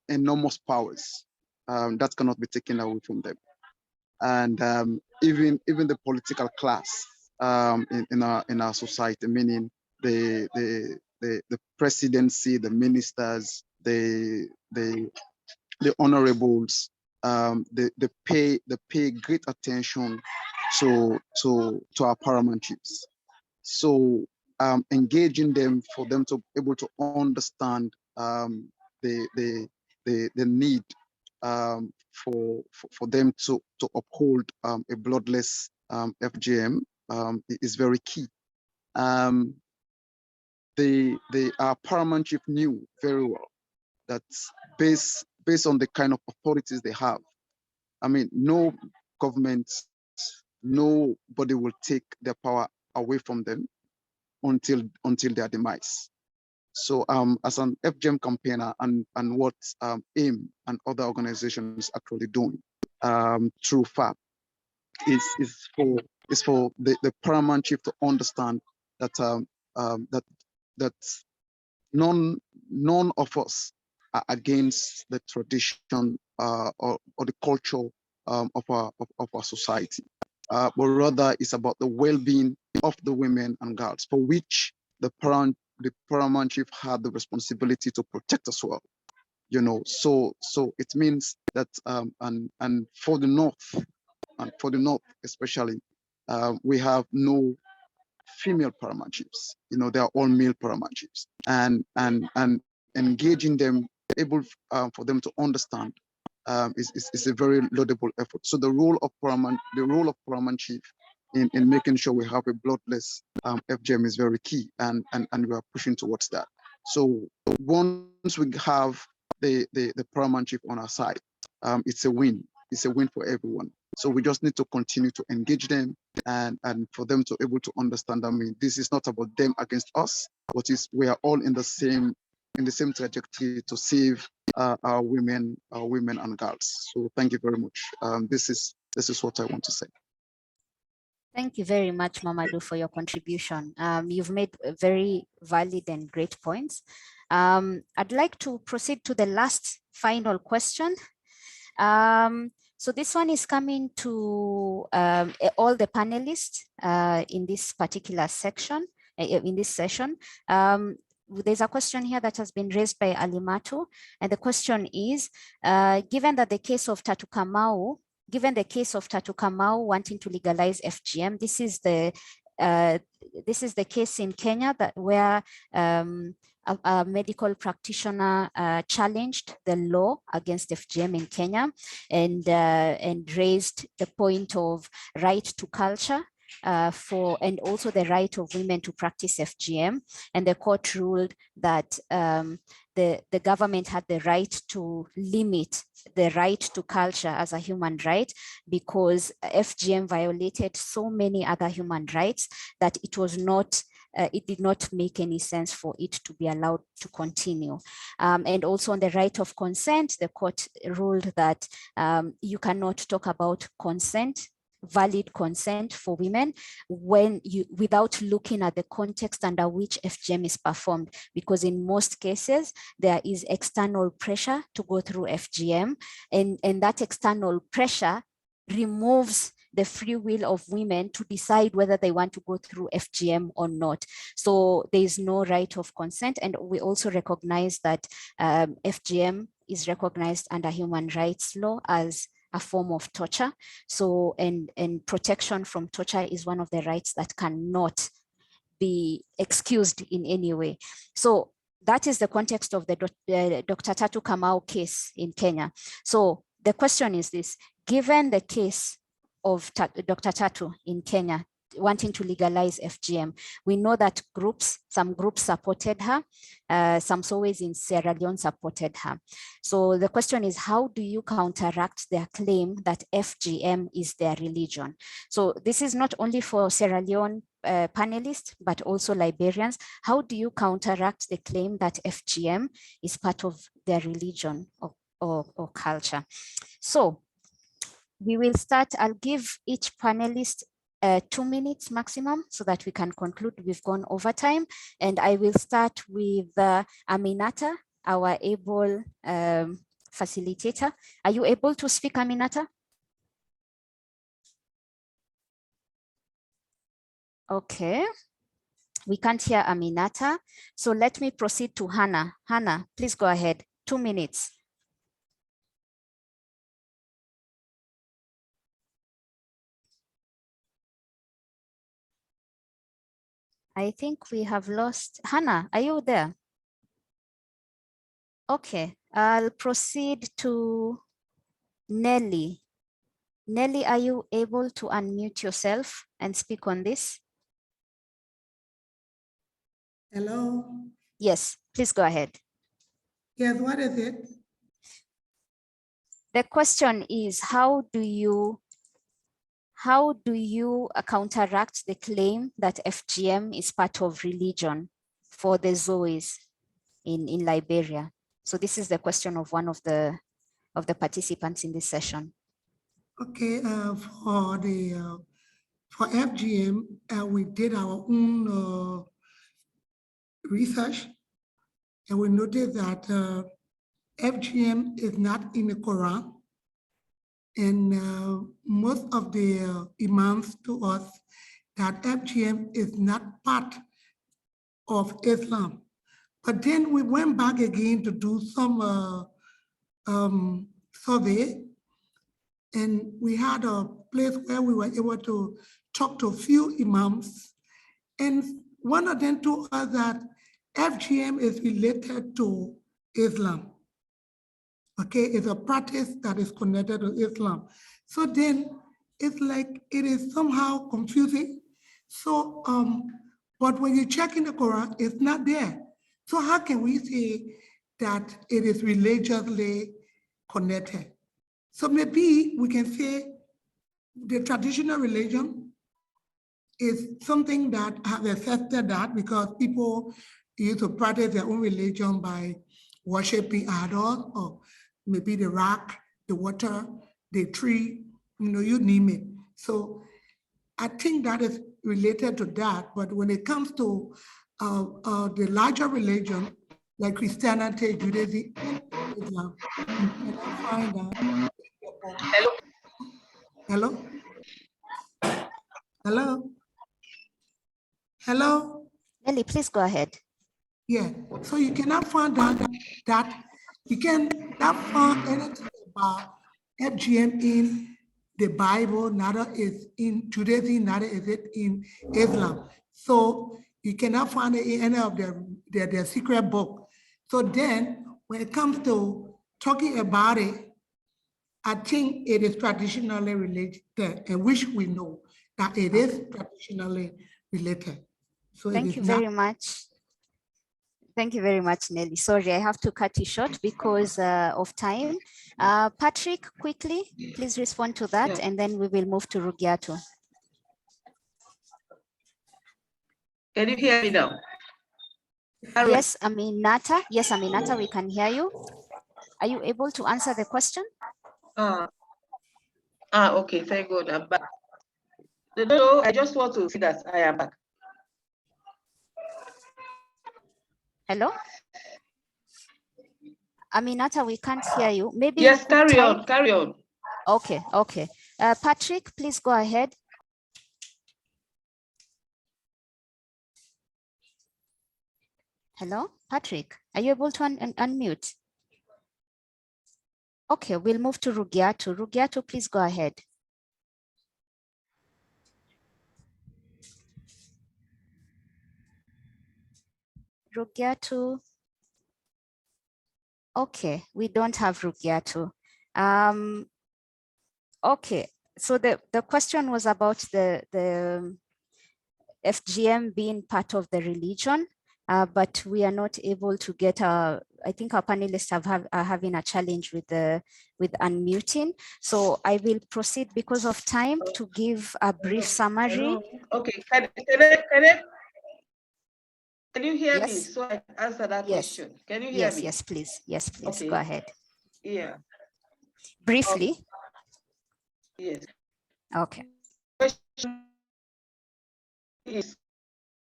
S13: enormous powers that cannot be taken away from them. And even the political class in our society, meaning the presidency, the ministers, the honorables, they pay great attention to our Paramount Chiefs. So engaging them for them to be able to understand the need for them to uphold a bloodless FGM is very key. Our Paramount Chief knew very well that based on the kind of authorities they have, I mean, no government, nobody will take their power away from them until their demise. So as an FGM campaigner and what AIM and other organizations actually doing through FAB is for the Paramount Chief to understand that that none of us are against the tradition or the culture of our society, but rather it's about the well-being of the women and girls, for which the Paramount Chief had the responsibility to protect as well. You know, so it means that and for the North especially, we have no female Paramount Chiefs. You know, they are all male Paramount Chiefs, and engaging them, able for them to understand is a very laudable effort. So the role of Paramount Chief in making sure we have a bloodless FGM is very key, and we are pushing towards that. So once we have the Paramount Chief on our side, it's a win. It's a win for everyone. So we just need to continue to engage them and for them to able to understand. I mean, this is not about them against us, but we are all in the same trajectory to save our women and girls. So thank you very much. This is what I want to say.
S12: Thank you very much, Mamadou, for your contribution. You've made very valid and great points. I'd like to proceed to the last final question. So this one is coming to all the panelists in this particular section, in this session. There's a question here that has been raised by Alimato, and the question is, given that the case of Tatu Kamau given the case of Tatu Kamau wanting to legalize FGM, this is the case in Kenya where a medical practitioner challenged the law against FGM in Kenya and raised the point of right to culture and also the right of women to practice FGM. And the court ruled that the government had the right to limit the right to culture as a human right because FGM violated so many other human rights that it was not it did not make any sense for it to be allowed to continue. And also on the right of consent, the court ruled that you cannot talk about consent, valid consent for women without looking at the context under which FGM is performed, because in most cases there is external pressure to go through FGM, and that external pressure removes the free will of women to decide whether they want to go through FGM or not. So there is no right of consent. And we also recognize that FGM is recognized under human rights law as a form of torture. So, and protection from torture is one of the rights that cannot be excused in any way. So that is the context of the Dr. Tatu Kamau case in Kenya. So the question is this: given the case of Dr. Tatu in Kenya wanting to legalize FGM, we know that some groups supported her, some Sowes in Sierra Leone supported her. So the question is, how do you counteract their claim that FGM is their religion? So this is not only for Sierra Leone panelists, but also Liberians. How do you counteract the claim that FGM is part of their religion or culture? So we will start. I'll give each panelist 2 minutes maximum so that we can conclude. We've gone over time, and I will start with Aminata, our able facilitator. Are you able to speak, Aminata? Okay, we can't hear Aminata. So let me proceed to Hannah. Hannah, please go ahead. 2 minutes. I think we have lost Hannah. Are you there? Okay, I'll proceed to Nelly. Nelly, are you able to unmute yourself and speak on this?
S5: Hello?
S12: Yes, please go ahead.
S5: Yes, what is it?
S12: The question is, how do you counteract the claim that FGM is part of religion for the Zoes in Liberia? So this is the question of one of the participants in this session.
S5: Okay, for FGM, we did our own research, and we noted that FGM is not in the Quran. And most of the imams to us that FGM is not part of Islam. But then we went back again to do some survey, and we had a place where we were able to talk to a few imams, and one of them told us that FGM is related to Islam. Okay, it's a practice that is connected to Islam. So then it's like it is somehow confusing. So, but when you check in the Quran, it's not there. So how can we say that it is religiously connected? So maybe we can say the traditional religion is something that has affected that, because people used to practice their own religion by worshiping idols, or maybe the rock, the water, the tree, you name it. So I think that is related to that. But when it comes to the larger religion, like Christianity, Judaism, and Islam, you cannot find that. Hello? Hello? Hello?
S12: Nelly, please go ahead.
S5: Yeah, so you cannot find that you cannot find anything about FGM in the Bible, neither is in Judaism, neither is it in Islam. So you cannot find it in any of their secret book. So then when it comes to talking about it, I think it is traditionally related, and which we know that it is traditionally related. So
S12: thank you very much. Thank you very much, Nelly. Sorry, I have to cut you short because of time. Patrick, quickly, please respond to that, and then we will move to Rugiato.
S2: Can you hear me now?
S12: Yes, Aminata. Yes, Aminata, we can hear you. Are you able to answer the question?
S2: Okay, thank God, I'm back. No, I just want to see that I am back.
S12: Hello? Aminata, we can't hear you. Maybe
S2: yes, carry on, carry on.
S12: Okay, okay. Patrick, please go ahead. Hello, Patrick, are you able to unmute? Okay, we'll move to Rugiato. Rugiato, please go ahead. Rugiato. Okay, we don't have Rugiato. Okay, so the question was about the FGM being part of the religion, but we are not able to get I think our panelists are having a challenge with unmuting. So I will proceed because of time to give a brief summary.
S2: Okay, can you hear me? So I answer that question. Can you hear me?
S12: Yes, please. Yes, please.
S2: Okay.
S12: Go ahead.
S2: Yeah.
S12: Briefly.
S2: Yes.
S12: Okay.
S2: Question is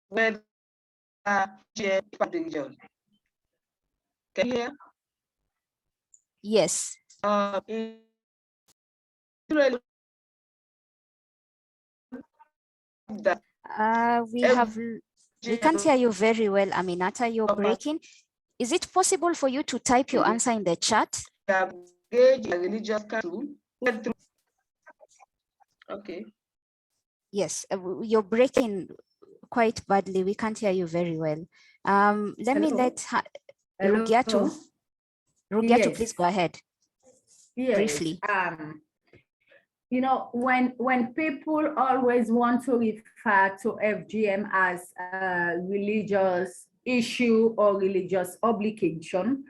S2: whether religion. Can you hear?
S12: Yes. We can't hear you very well, Aminata. You're breaking. Is it possible for you to type your answer in the chat?
S2: Religious okay.
S12: Yes, you're breaking quite badly. We can't hear you very well. Let me let Rugiato. Rugiato, please go ahead.
S3: Yes.
S12: Briefly.
S3: You know, when people always want to refer to FGM as a religious issue or religious obligation,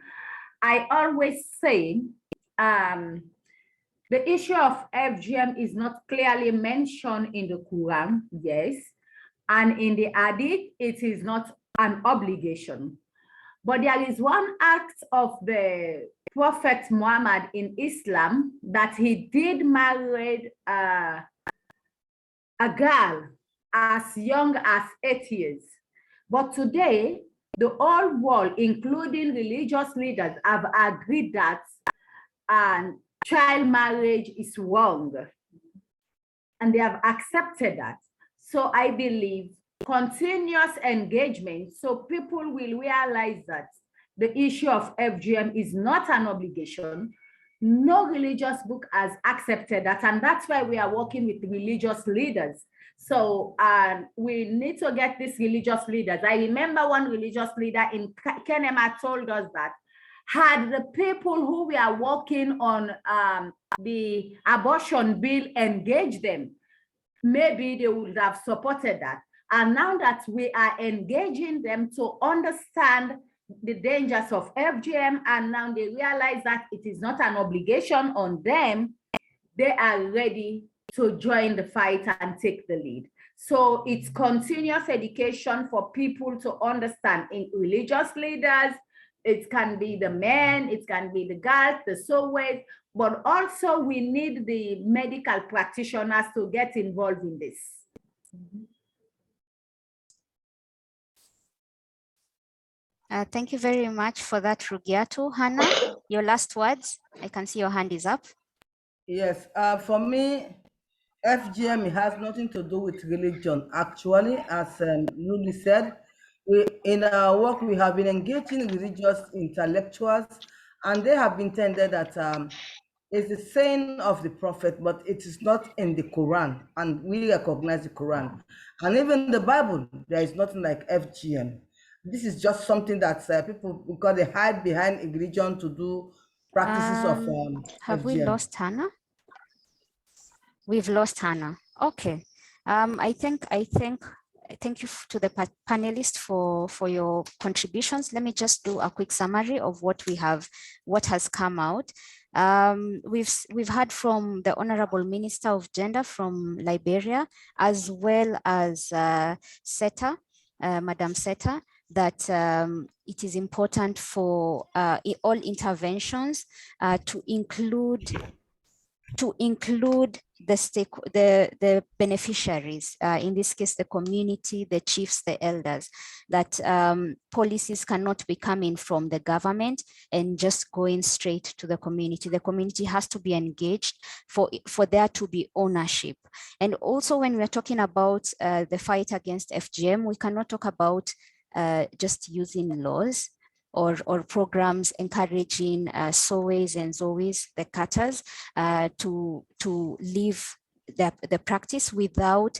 S3: I always say the issue of FGM is not clearly mentioned in the Quran, yes, and in the Hadith, it is not an obligation. But there is one act of the Prophet Muhammad in Islam that he did marry a girl as young as 8 years. But today, the whole world, including religious leaders, have agreed that child marriage is wrong. And they have accepted that. So I believe continuous engagement, so people will realize that the issue of FGM is not an obligation. No religious book has accepted that, and that's why we are working with religious leaders. So we need to get these religious leaders. I remember one religious leader in Kenema told us that had the people who we are working on the abortion bill engaged them, maybe they would have supported that. And now that we are engaging them to understand the dangers of FGM, and now they realize that it is not an obligation on them, they are ready to join the fight and take the lead. So it's continuous education for people to understand. In religious leaders, it can be the men, it can be the girls, the sewers, but also we need the medical practitioners to get involved in this.
S12: Thank you very much for that, Rugiato. Hannah, your last words. I can see your hand is up.
S7: Yes, for me, FGM has nothing to do with religion. Actually, as Luli said, in our work, we have been engaging religious intellectuals, and they have been tended that It's the saying of the prophet, but it is not in the Quran, and we recognize the Quran. And even the Bible, there is nothing like FGM. This is just something that people, because they hide behind a religion to do practices of
S12: have
S7: FGM.
S12: we lost Hannah? We've lost Hannah. Okay. I think thank you to the panelists for your contributions. Let me just do a quick summary of what has come out. We've heard from the Honorable Minister of Gender from Liberia, as well as Seta, Madam Seta, that it is important for all interventions to include the beneficiaries, in this case, the community, the chiefs, the elders, that policies cannot be coming from the government and just going straight to the community. The community has to be engaged for there to be ownership. And also when we're talking about the fight against FGM, we cannot talk about just using laws or programs encouraging SOWEs and ZOEs, the cutters, to leave the practice without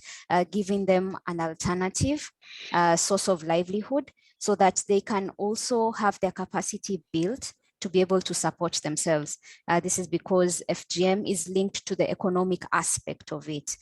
S12: giving them an alternative source of livelihood, so that they can also have their capacity built to be able to support themselves. This is because FGM is linked to the economic aspect of it.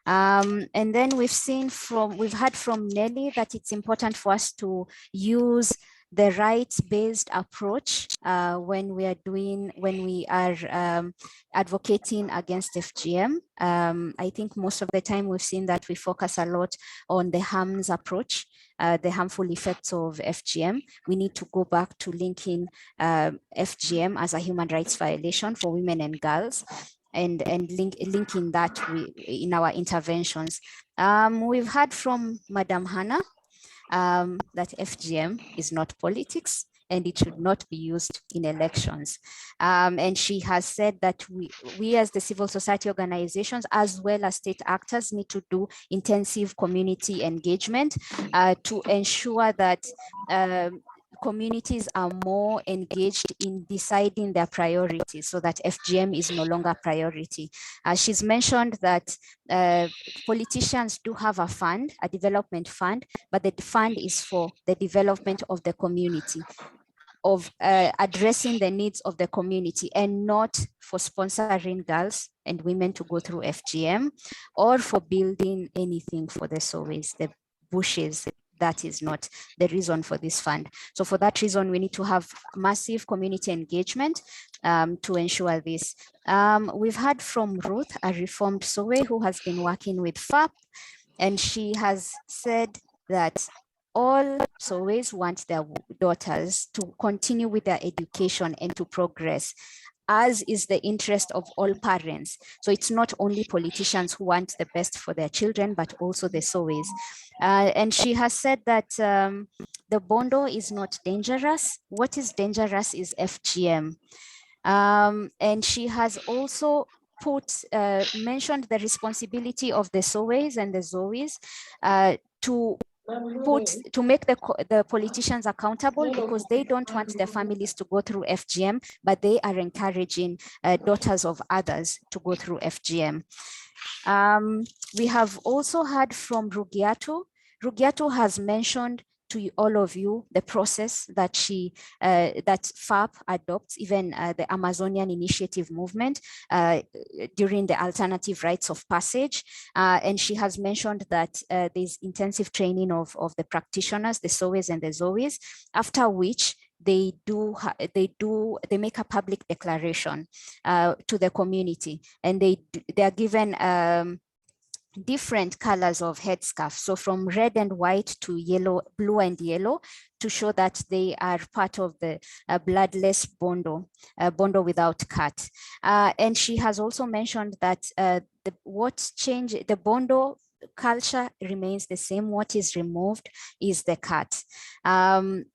S12: And then we've heard from Nelly that it's important for us to use the rights-based approach when we are advocating against FGM. I think most of the time we've seen that we focus a lot on the harms approach, the harmful effects of FGM. We need to go back to linking FGM as a human rights violation for women and girls, and linking that in our interventions. We've heard from Madam Hannah that FGM is not politics and it should not be used in elections. And she has said that we as the civil society organizations, as well as state actors, need to do intensive community engagement to ensure that communities are more engaged in deciding their priorities, so that FGM is no longer a priority. She's mentioned that politicians do have a fund, a development fund, but the fund is for the development of the community, of addressing the needs of the community, and not for sponsoring girls and women to go through FGM or for building anything for the SOWEs, the bushes. That is not the reason for this fund. So for that reason, we need to have massive community engagement to ensure this. We've heard from Ruth, a reformed SOWE who has been working with FAP, and she has said that all SOWEs want their daughters to continue with their education and to progress, as is the interest of all parents. So it's not only politicians who want the best for their children, but also the SOWEs. And she has said that the bondo is not dangerous. What is dangerous is FGM. And she has also mentioned the responsibility of the SOWEs and the ZOEs to make the politicians accountable, because they don't want their families to go through FGM, but they are encouraging daughters of others to go through FGM. We have also heard from Rugiato. Rugiato has mentioned to all of you the process that that FAP adopts, even the Amazonian Initiative movement during the alternative rites of passage. And she has mentioned that there's intensive training of the practitioners, the SOWEs and the ZOEs, after which they make a public declaration to the community, and they are given different colors of headscarf, so from red and white to yellow, blue and yellow, to show that they are part of the bloodless bondo, bondo without cut. And she has also mentioned that the bondo culture remains the same. What is removed is the cut. And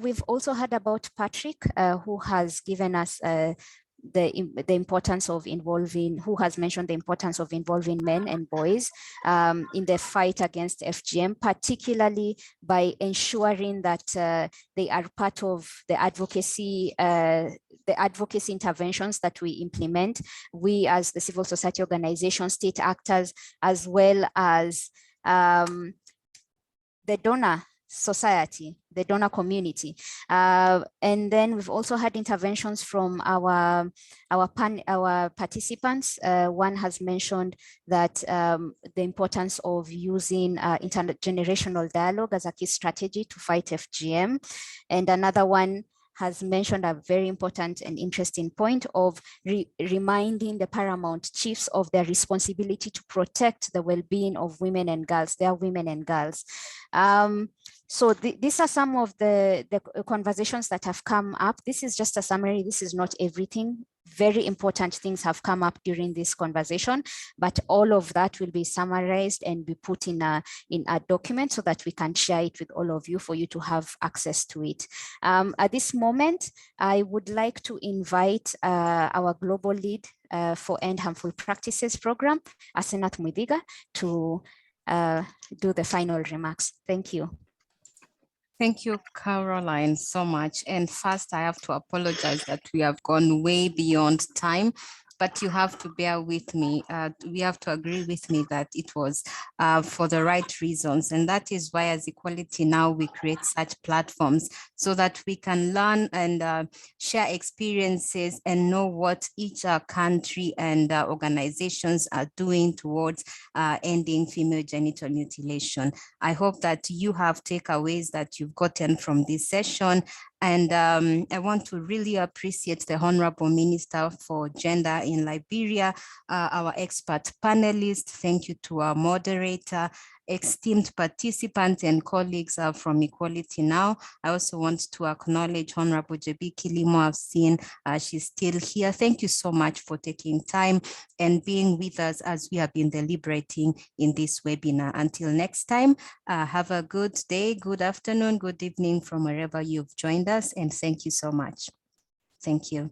S12: we've also heard about Patrick, who has given us the importance of involving, who has mentioned the importance of involving men and boys in the fight against FGM, particularly by ensuring that they are part of the advocacy interventions that we implement. We as the civil society organization, state actors, as well as the donor society, the donor community. And then we've also had interventions from our participants. One has mentioned that the importance of using intergenerational dialogue as a key strategy to fight FGM. And another one has mentioned a very important and interesting point of reminding the Paramount Chiefs of their responsibility to protect the well-being of women and girls, their women and girls. So these are some of the conversations that have come up. This is just a summary. This is not everything. Very important things have come up during this conversation, but all of that will be summarized and be put in a document so that we can share it with all of you for you to have access to it. At this moment, I would like to invite our global lead for End Harmful Practices program, Asenath Muidiga, to do the final remarks. Thank you.
S1: Thank you, Caroline, so much. And first, I have to apologize that we have gone way beyond time, but you have to bear with me. We have to agree with me that it was for the right reasons. And that is why as Equality Now, we create such platforms so that we can learn and share experiences and know what each country and organizations are doing towards ending female genital mutilation. I hope that you have takeaways that you've gotten from this session. And I want to really appreciate the Honorable Minister for Gender in Liberia, our expert panelists. Thank you to our moderator, esteemed participants and colleagues from Equality Now. I also want to acknowledge Honorable Jebi Kilimo. I've seen she's still here. Thank you so much for taking time and being with us as we have been deliberating in this webinar. Until next time, have a good day, good afternoon, good evening from wherever you've joined us, and thank you so much. Thank you.